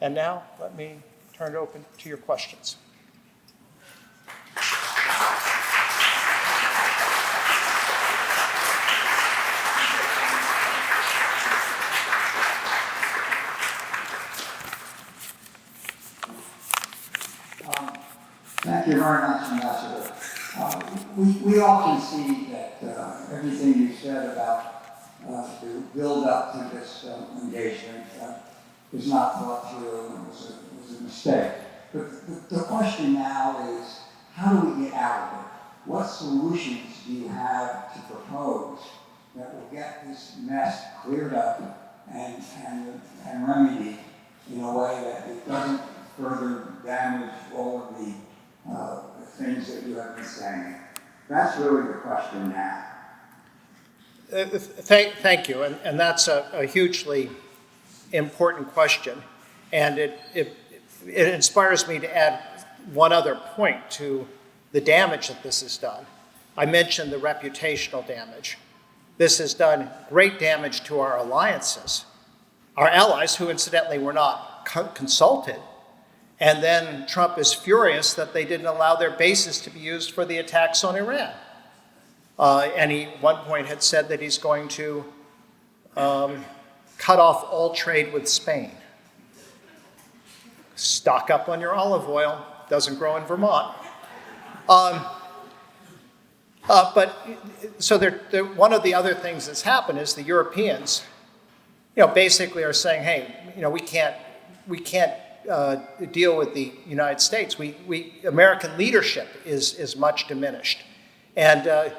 And now, let me turn it open to your questions. Thank you very much, Ambassador. We all can see that everything you said about the build-up to this engagement is not thought through and was a mistake. But the question now is, how do we get out of it? What solutions do you have to propose that will get this mess cleared up and remedied in a way that it doesn't further damage all of the things that you have been saying? That's really the question now. Thank you, and that's a hugely important question, and it inspires me to add one other point to the damage that this has done. I mentioned the reputational damage. This has done great damage to our alliances, our allies, who incidentally were not consulted. And then Trump is furious that they didn't allow their bases to be used for the attacks on Iran. And he, at one point, had said that he's going to cut off all trade with Spain. Stock up on your olive oil. Doesn't grow in Vermont. But so one of the other things that's happened is the Europeans, basically are saying, hey, we can't deal with the United States. American leadership is much diminished. And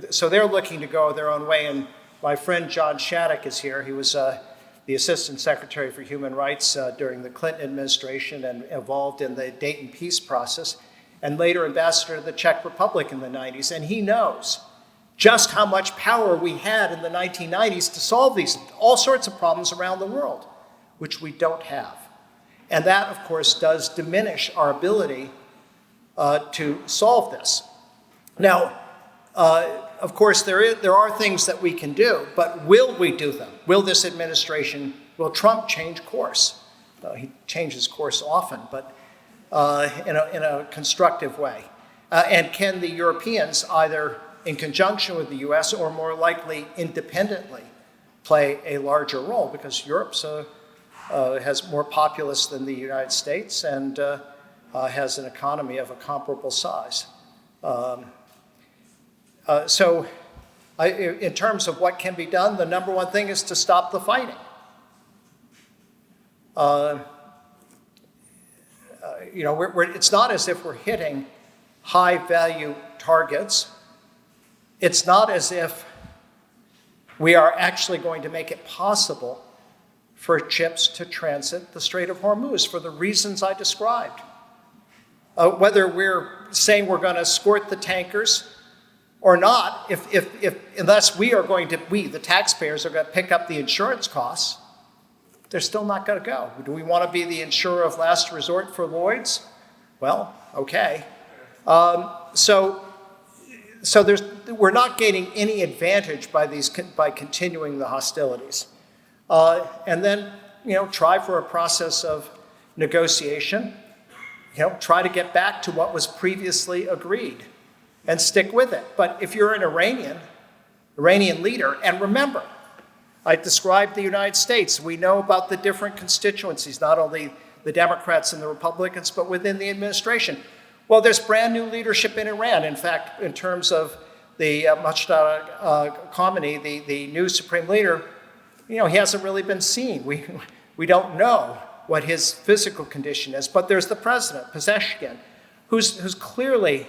so they're looking to go their own way. And my friend John Shattuck is here. He was the Assistant Secretary for Human Rights during the Clinton administration and involved in the Dayton peace process, and later ambassador to the Czech Republic in the 90s. And he knows just how much power we had in the 1990s to solve all sorts of problems around the world, which we don't have. And that, of course, does diminish our ability to solve this. Now, of course, there are things that we can do, but will we do them? Will Trump change course? He changes course often, but in a constructive way. And can the Europeans, either in conjunction with the US or more likely independently, play a larger role? Because Europe has more populace than the United States and has an economy of a comparable size. So in terms of what can be done, the number one thing is to stop the fighting. It's not as if we're hitting high-value targets. It's not as if we are actually going to make it possible for ships to transit the Strait of Hormuz for the reasons I described. Whether we're saying we're going to escort the tankers or not, unless the taxpayers are going to pick up the insurance costs, they're still not going to go. Do we want to be the insurer of last resort for Lloyd's? Well, okay. So we're not gaining any advantage by continuing the hostilities. And then, try for a process of negotiation. Try to get back to what was previously agreed and stick with it. But if you're an Iranian leader, and remember, I described the United States. We know about the different constituencies, not only the Democrats and the Republicans, but within the administration. Well, there's brand new leadership in Iran. In fact, in terms of the Mujtaba Khamenei, the new supreme leader, he hasn't really been seen. We don't know what his physical condition is. But there's the president, Pezeshkian, who's clearly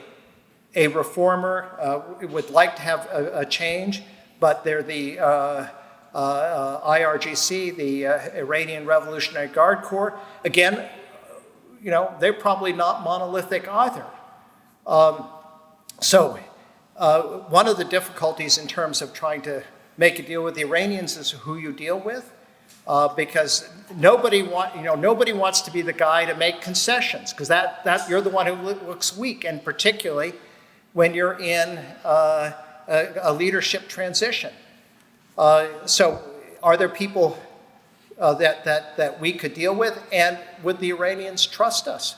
a reformer, would like to have a change, but they're the IRGC, the Iranian Revolutionary Guard Corps. Again, they're probably not monolithic either. So one of the difficulties in terms of trying to make a deal with the Iranians is who you deal with, because nobody wants to be the guy to make concessions, because that you're the one who looks weak, and particularly when you're in a leadership transition. So are there people that we could deal with? And would the Iranians trust us?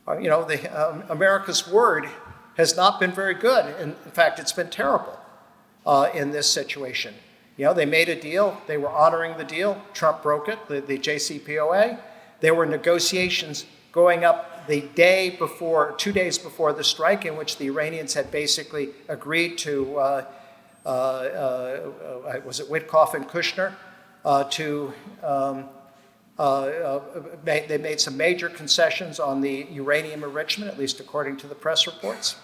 America's word has not been very good. In fact, it's been terrible in this situation. They made a deal. They were honoring the deal. Trump broke it, the JCPOA. There were negotiations going up the day before, 2 days before the strike, in which the Iranians had basically agreed to, was it Witkoff and Kushner, they made some major concessions on the uranium enrichment, at least according to the press reports.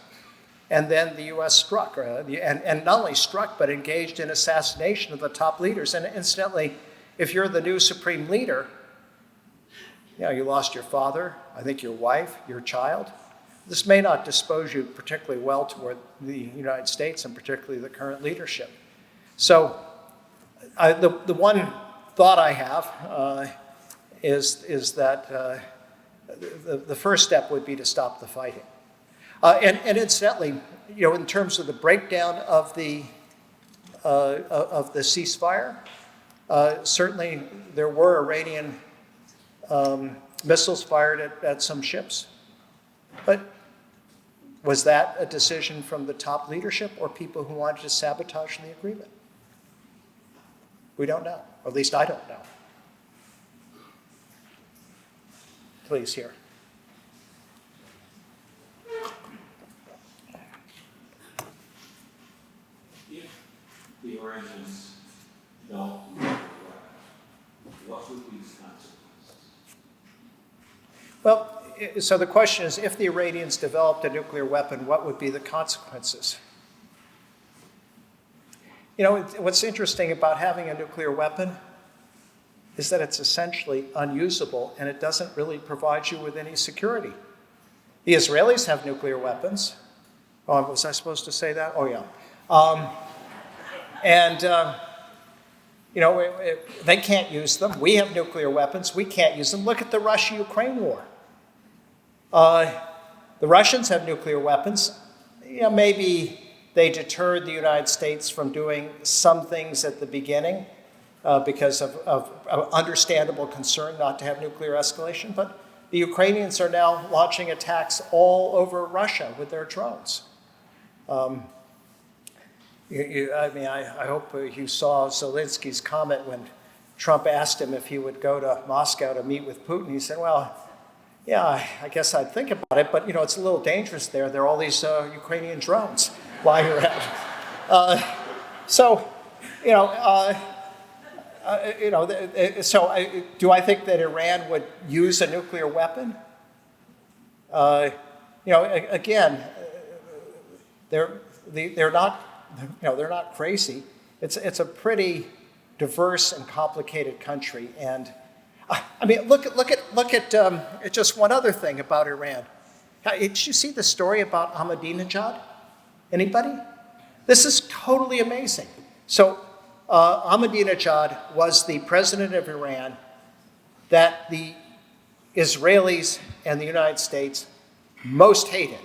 And then the U.S. struck, and not only struck, but engaged in assassination of the top leaders. And incidentally, if you're the new supreme leader, you lost your father, I think your wife, your child. This may not dispose you particularly well toward the United States and particularly the current leadership. So the one thought I have is that the first step would be to stop the fighting. And incidentally, in terms of the breakdown of the ceasefire, certainly there were Iranian missiles fired at some ships. But was that a decision from the top leadership or people who wanted to sabotage the agreement? We don't know, or at least I don't know. Please, here. The Iranians don't, what would be the consequences? Well, so the question is, if the Iranians developed a nuclear weapon, what would be the consequences? What's interesting about having a nuclear weapon is that it's essentially unusable and it doesn't really provide you with any security. The Israelis have nuclear weapons. Oh, was I supposed to say that? Oh, yeah. They can't use them. We have nuclear weapons. We can't use them. Look at the Russia-Ukraine war. The Russians have nuclear weapons. Maybe they deterred the United States from doing some things at the beginning because of understandable concern not to have nuclear escalation. But the Ukrainians are now launching attacks all over Russia with their drones. I hope you saw Zelensky's comment when Trump asked him if he would go to Moscow to meet with Putin. He said, well, yeah, I guess I'd think about it, but it's a little dangerous there. There are all these Ukrainian drones flying around. Do I think that Iran would use a nuclear weapon? Again, they're not crazy. It's a pretty diverse and complicated country, and look at just one other thing about Iran. Did you see the story about Ahmadinejad? Anybody? This is totally amazing. So Ahmadinejad was the president of Iran that the Israelis and the United States most hated.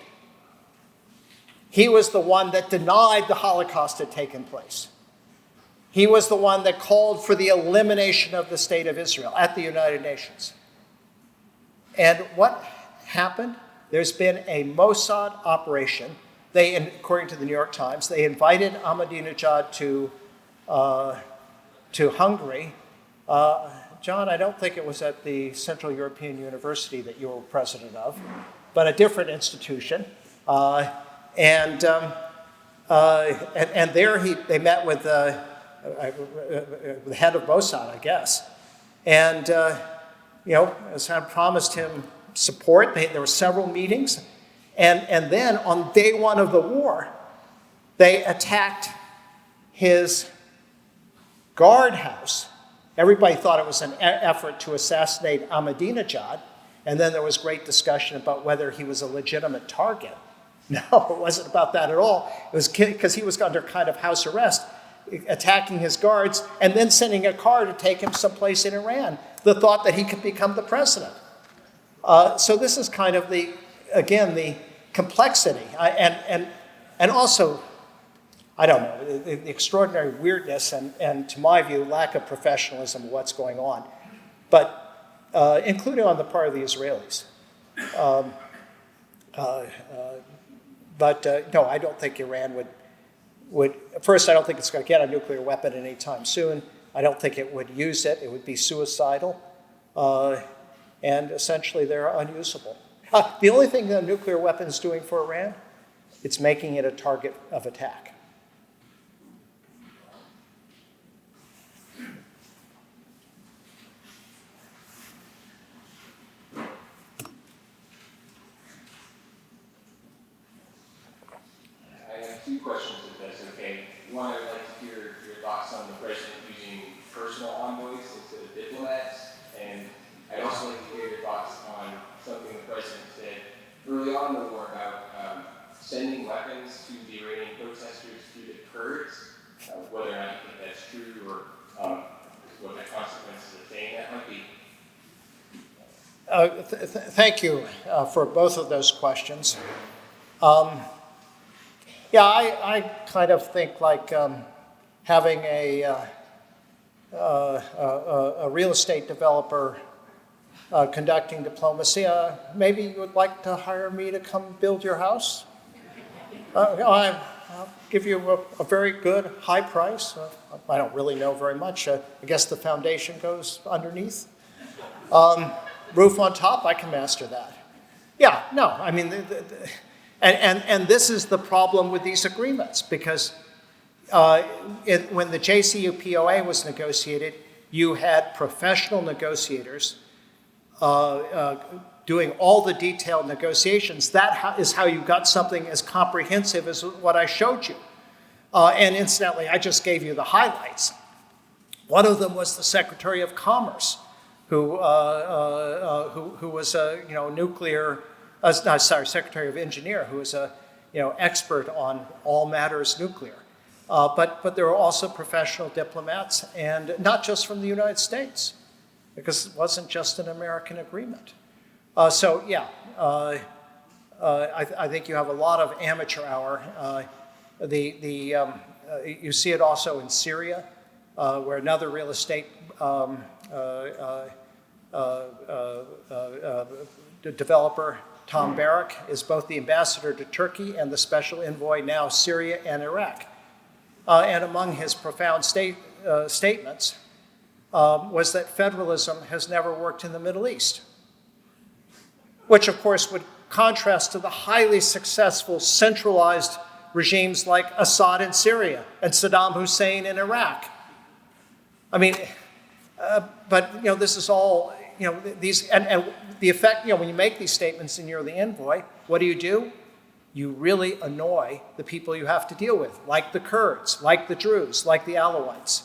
He was the one that denied the Holocaust had taken place. He was the one that called for the elimination of the state of Israel at the United Nations. And what happened? There's been a Mossad operation. According to the New York Times, they invited Ahmadinejad to Hungary. John, I don't think it was at the Central European University that you were president of, but a different institution. And there they met with the head of Mossad, I guess, and promised him support. There were several meetings, and then on day one of the war, they attacked his guardhouse. Everybody thought it was an effort to assassinate Ahmadinejad, and then there was great discussion about whether he was a legitimate target. No, it wasn't about that at all. It was because he was under kind of house arrest, attacking his guards, and then sending a car to take him someplace in Iran, the thought that he could become the president. So this is kind of the complexity. And also, I don't know, the extraordinary weirdness and, to my view, lack of professionalism of what's going on, but including on the part of the Israelis. No, I don't think Iran would, first, I don't think it's going to get a nuclear weapon anytime soon. I don't think it would use it. It would be suicidal. And essentially, they're unusable. The only thing the nuclear weapon is doing for Iran, it's making it a target of attack. I have two questions, if that's okay. One, I would like to hear your thoughts on the president using personal envoys instead of diplomats. And I'd also like to hear your thoughts on something the president said early on in the war about sending weapons to the Iranian protesters through the Kurds, whether or not you think that's true or what the consequences of saying that might be. Thank you for both of those questions. Yeah, I kind of think like having a real estate developer conducting diplomacy. Maybe you would like to hire me to come build your house? I'll give you a very good high price. I don't really know very much. I guess the foundation goes underneath. Roof on top, I can master that. Yeah, no, I mean, and this is the problem with these agreements, because when the JCPOA was negotiated, you had professional negotiators doing all the detailed negotiations. That is how you got something as comprehensive as what I showed you. And incidentally, I just gave you the highlights. One of them was the Secretary of Commerce, who was a nuclear. Secretary of Engineer, who is a expert on all matters nuclear. But there were also professional diplomats, and not just from the United States, because it wasn't just an American agreement. I think you have a lot of amateur hour. You see it also in Syria, where another real estate developer, Tom Barrack, is both the ambassador to Turkey and the special envoy now Syria and Iraq. And among his profound statements was that federalism has never worked in the Middle East, which of course would contrast to the highly successful centralized regimes like Assad in Syria and Saddam Hussein in Iraq. I mean, but this is all, these, and the effect, when you make these statements and you're the envoy, what do? You really annoy the people you have to deal with, like the Kurds, like the Druze, like the Alawites.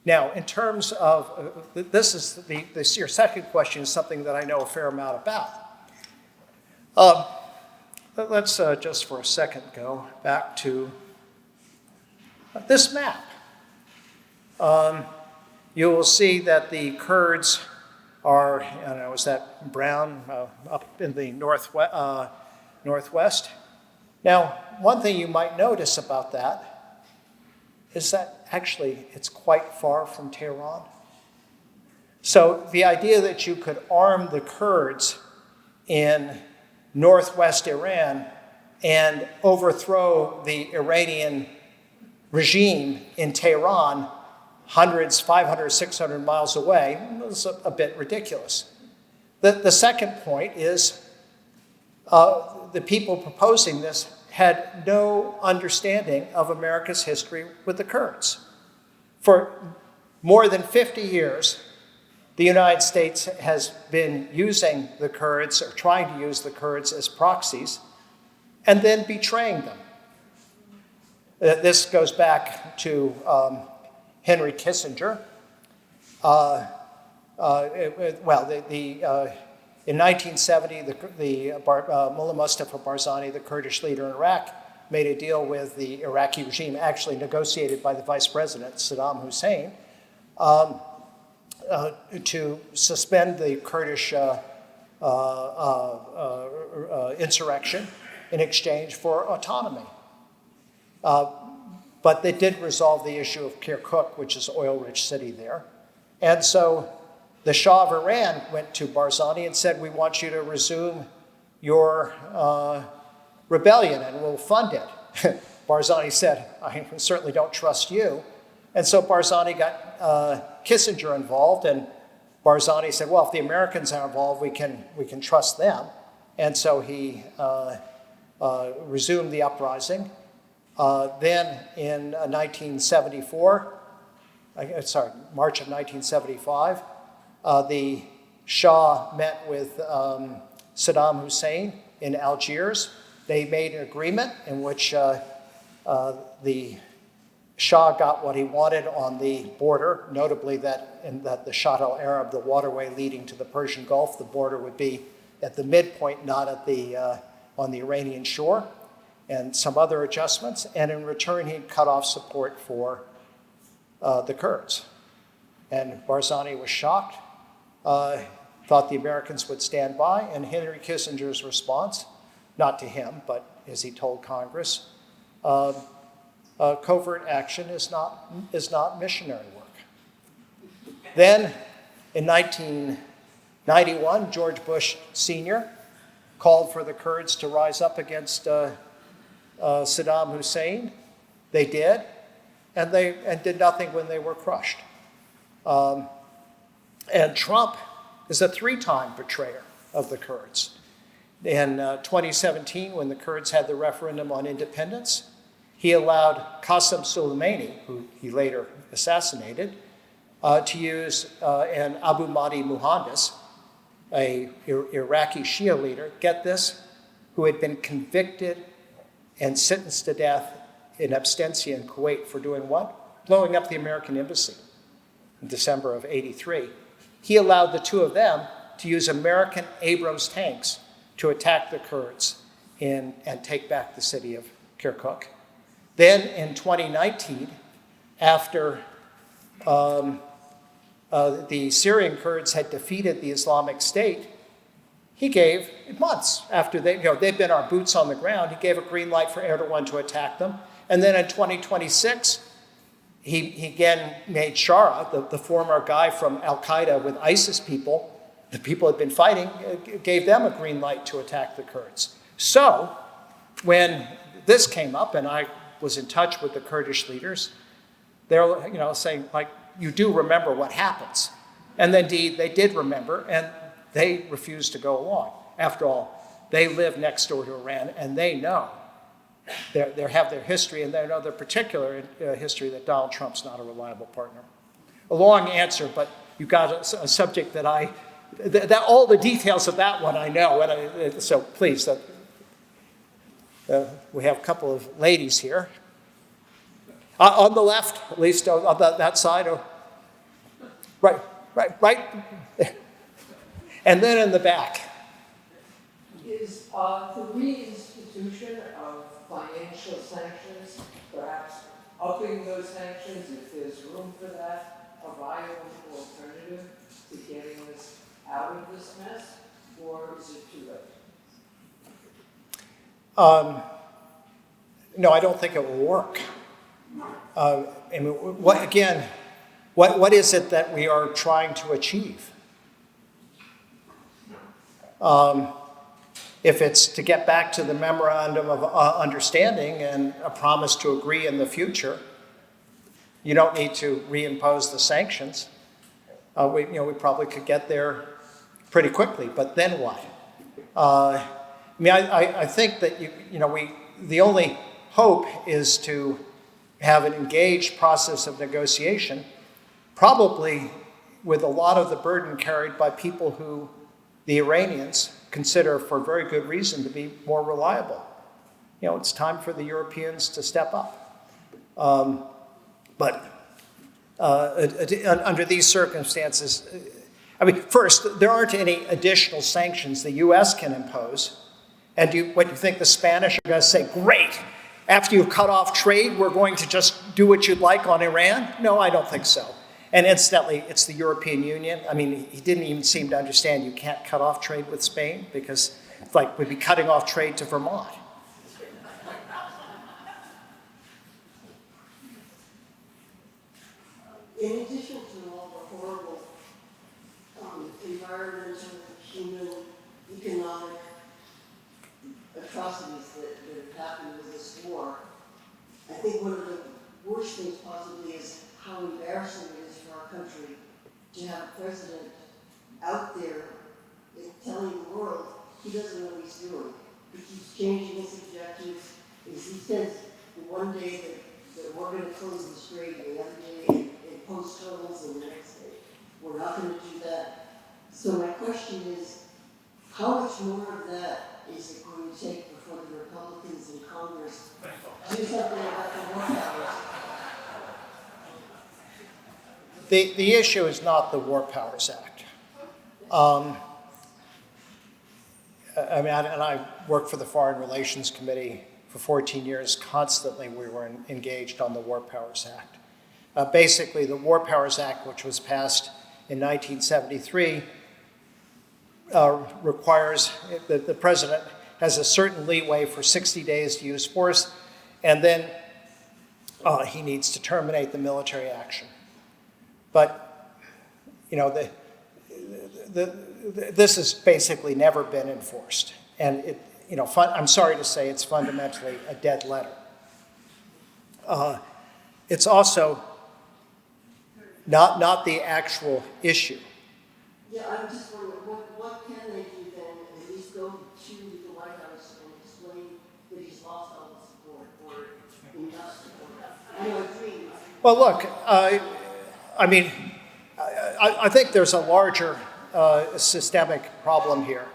Now, in terms of, this is your second question is something that I know a fair amount about. Let's just for a second go back to this map. You will see that the Kurds are, is that brown up in the northwest? Now, one thing you might notice about that is that actually it's quite far from Tehran. So the idea that you could arm the Kurds in northwest Iran and overthrow the Iranian regime in Tehran hundreds, 500, 600 miles away, was a bit ridiculous. The second point is the people proposing this had no understanding of America's history with the Kurds. For more than 50 years, the United States has been using the Kurds, or trying to use the Kurds as proxies, and then betraying them. This goes back to Henry Kissinger. In 1970, Mullah Mustafa Barzani, the Kurdish leader in Iraq, made a deal with the Iraqi regime, actually negotiated by the vice president, Saddam Hussein, to suspend the Kurdish insurrection in exchange for autonomy. But they did resolve the issue of Kirkuk, which is an oil-rich city there. And so the Shah of Iran went to Barzani and said, we want you to resume your rebellion and we'll fund it. Barzani said, I certainly don't trust you. And so Barzani got Kissinger involved, and Barzani said, well, if the Americans are involved, we can trust them. And so he resumed the uprising. Then in 1974, March of 1975, the Shah met with Saddam Hussein in Algiers. They made an agreement in which the Shah got what he wanted on the border, notably that the Shatt al-Arab, the waterway leading to the Persian Gulf, the border would be at the midpoint, not at on the Iranian shore, and some other adjustments. And in return, he cut off support for the Kurds. And Barzani was shocked, thought the Americans would stand by, and Henry Kissinger's response, not to him, but as he told Congress, covert action is not missionary work. Then, in 1991, George Bush Sr. called for the Kurds to rise up against Saddam Hussein. They did, and did nothing when they were crushed. And Trump is a three-time betrayer of the Kurds. In 2017, when the Kurds had the referendum on independence, he allowed Qasem Soleimani, who he later assassinated, to use and Abu Mahdi Muhandis, a Iraqi Shia leader, get this, who had been convicted and sentenced to death in absentia in Kuwait for doing what? Blowing up the American embassy in December of '83. He allowed the two of them to use American Abrams tanks to attack the Kurds and take back the city of Kirkuk. Then in 2019, after the Syrian Kurds had defeated the Islamic State, he gave, months after they'd been our boots on the ground, he gave a green light for Erdogan to attack them. And then in 2026, he again made Shara, the former guy from Al-Qaeda with ISIS people, the people had been fighting, gave them a green light to attack the Kurds. So when this came up, and I was in touch with the Kurdish leaders, they're saying, like, you do remember what happens. And indeed, they did remember, and they refused to go along. After all, they live next door to Iran, and they know, they have their history, and they know their particular history that Donald Trump's not a reliable partner. A long answer, but you got a subject that all the details of that one I know, and so please, we have a couple of ladies here. On the left, at least on that side, or right. And then in the back. Is the reinstitution of financial sanctions, perhaps upping those sanctions, if there's room for that, a viable alternative to getting this out of this mess, or is it too late? No, I don't think it will work. What is it that we are trying to achieve? If it's to get back to the memorandum of understanding and a promise to agree in the future, you don't need to reimpose the sanctions. We probably could get there pretty quickly, but then what? I think that the only hope is to have an engaged process of negotiation, probably with a lot of the burden carried by people who the Iranians consider for very good reason to be more reliable. It's time for the Europeans to step up. But under these circumstances, first, there aren't any additional sanctions the U.S. can impose. And what you think the Spanish are going to say, great, after you've cut off trade, we're going to just do what you'd like on Iran? No, I don't think so. And incidentally, it's the European Union. He didn't even seem to understand you can't cut off trade with Spain because it's like we'd be cutting off trade to Vermont. in addition to all the horrible environmental, human, economic atrocities that have happened with this war, I think one of the worst things possibly is how embarrassing it is for our country to have a president out there telling the world he doesn't know what he's doing. He keeps changing his objectives. He says one day that we're going to close the strait, the other day impose totals, and the next day we're not going to do that. So my question is, how much more of that is it going to take before the Republicans in Congress do something about the war powers? The issue is not the War Powers Act. I worked for the Foreign Relations Committee for 14 years. Constantly we were engaged on the War Powers Act. Basically, the War Powers Act, which was passed in 1973, requires that the president has a certain leeway for 60 days to use force, and then he needs to terminate the military action. But, you know, this has basically never been enforced. And, I'm sorry to say it's fundamentally a dead letter. It's also not the actual issue. Yeah, I'm just wondering, what can they do then? At least go to the White House and explain that he's lost all the support or enough support. I know it's me. Well, look, I think there's a larger systemic problem here.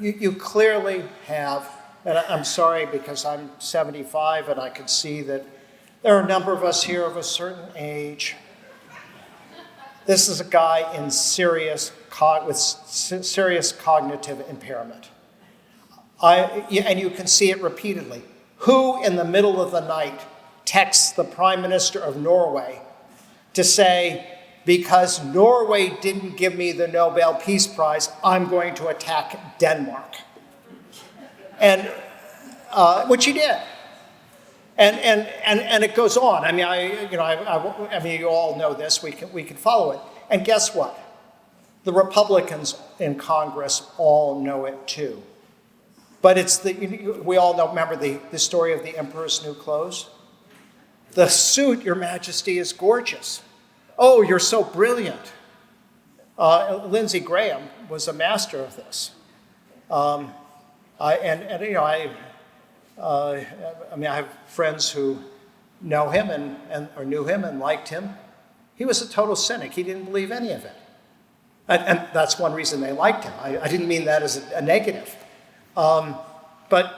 You clearly have, and I'm sorry because I'm 75 and I can see that there are a number of us here of a certain age. This is a guy in with serious cognitive impairment. And you can see it repeatedly. Who in the middle of the night texts the Prime Minister of Norway to say, because Norway didn't give me the Nobel Peace Prize, I'm going to attack Denmark? And which he did. And it goes on. I mean, you all know this. We can follow it. And guess what? The Republicans in Congress all know it too. But we all know. Remember the story of the Emperor's New Clothes. The suit, Your Majesty, is gorgeous. Oh, you're so brilliant. Lindsey Graham was a master of this. I have friends who know him or knew him and liked him. He was a total cynic. He didn't believe any of it. And that's one reason they liked him. I didn't mean that as a negative. But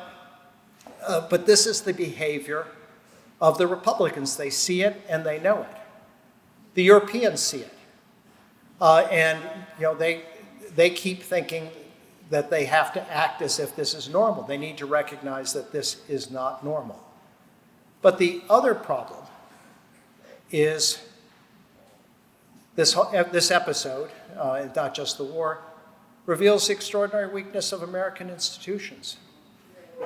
this is the behavior of the Republicans. They see it and they know it. The Europeans see it. And they keep thinking that they have to act as if this is normal. They need to recognize that this is not normal. But the other problem is this episode, not just the war, reveals the extraordinary weakness of American institutions.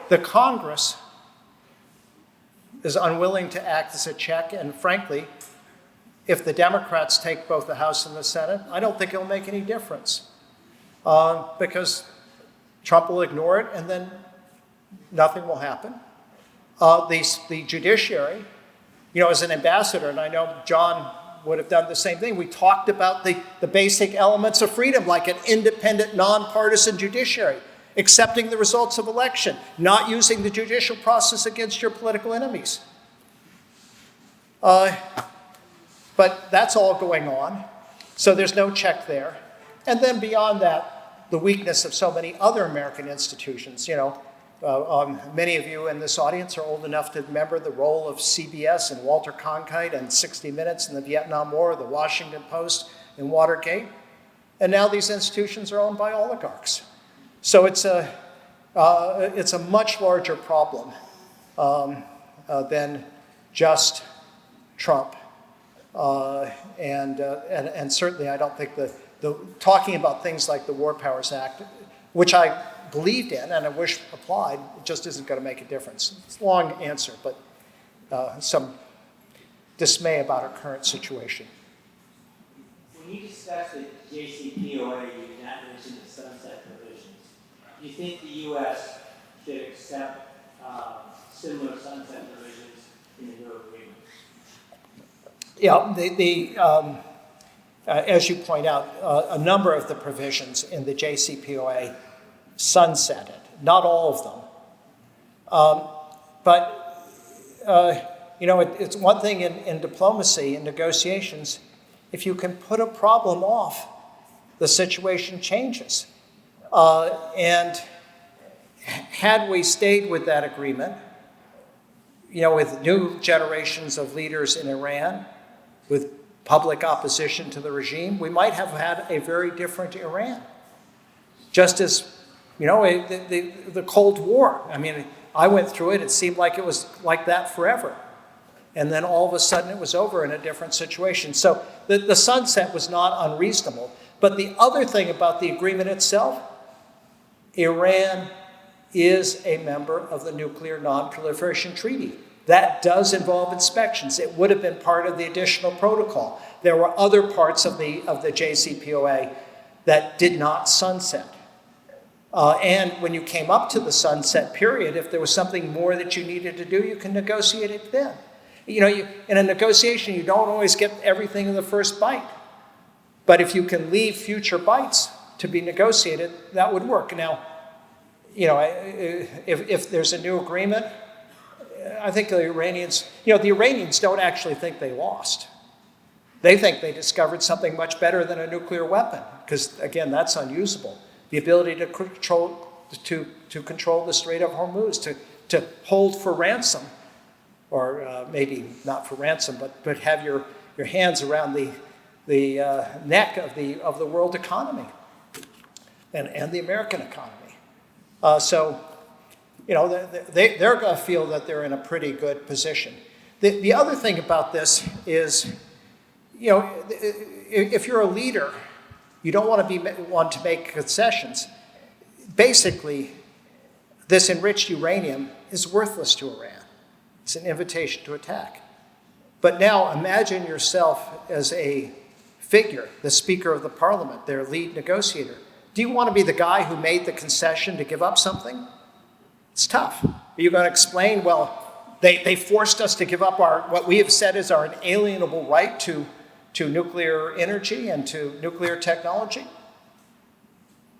The Congress is unwilling to act as a check, and frankly, if the Democrats take both the House and the Senate, I don't think it'll make any difference. Because Trump will ignore it and then nothing will happen. The judiciary, as an ambassador, and I know John would have done the same thing, we talked about the basic elements of freedom, like an independent, nonpartisan judiciary, accepting the results of election, not using the judicial process against your political enemies. But that's all going on, so there's no check there. And then beyond that, the weakness of so many other American institutions. Many of you in this audience are old enough to remember the role of CBS and Walter Cronkite and 60 Minutes in the Vietnam War, the Washington Post and Watergate. And now these institutions are owned by oligarchs. So it's a much larger problem than just Trump. And certainly I don't think talking about things like the War Powers Act, which I believed in and I wish applied, it just isn't going to make a difference. It's a long answer, but dismay about our current situation. When you discussed the JCPOA, you did not mention the sunset provisions. Do you think the U.S. should accept similar sunset provisions in the new agreement? Yeah, as you point out, a number of the provisions in the JCPOA sunsetted, not all of them. But it's one thing in diplomacy, in negotiations, if you can put a problem off, the situation changes. And had we stayed with that agreement, with new generations of leaders in Iran, with public opposition to the regime, we might have had a very different Iran. Just as, the Cold War. I mean, I went through it, it seemed like it was like that forever. And then all of a sudden it was over in a different situation. So the sunset was not unreasonable. But the other thing about the agreement itself, Iran is a member of the Nuclear Non-Proliferation Treaty. That does involve inspections. It would have been part of the additional protocol. There were other parts of the JCPOA that did not sunset. And when you came up to the sunset period, if there was something more that you needed to do, you can negotiate it then. In a negotiation, you don't always get everything in the first bite. But if you can leave future bites to be negotiated, that would work. Now, if there's a new agreement, I think the Iranians don't actually think they lost. They think they discovered something much better than a nuclear weapon, because, again, that's unusable. The ability to control the Strait of Hormuz, to hold for ransom, or maybe not for ransom, but have your hands around the neck of the world economy and the American economy. They're going to feel that they're in a pretty good position. The other thing about this is, if you're a leader, you don't want to make concessions. Basically, this enriched uranium is worthless to Iran. It's an invitation to attack. But now imagine yourself as a figure, the Speaker of the Parliament, their lead negotiator. Do you want to be the guy who made the concession to give up something? It's tough. Are you going to explain, well, they forced us to give up what we have said is our inalienable right to nuclear energy and to nuclear technology,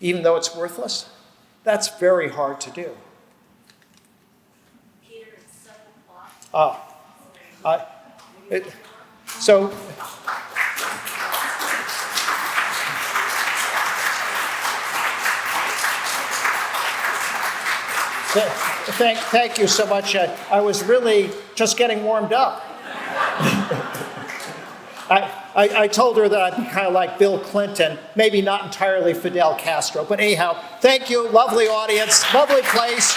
even though it's worthless? That's very hard to do. Peter, it's 7 o'clock. Thank you so much. I was really just getting warmed up. I told her that I'd be kind of like Bill Clinton, maybe not entirely Fidel Castro, but anyhow, thank you, lovely audience, lovely place.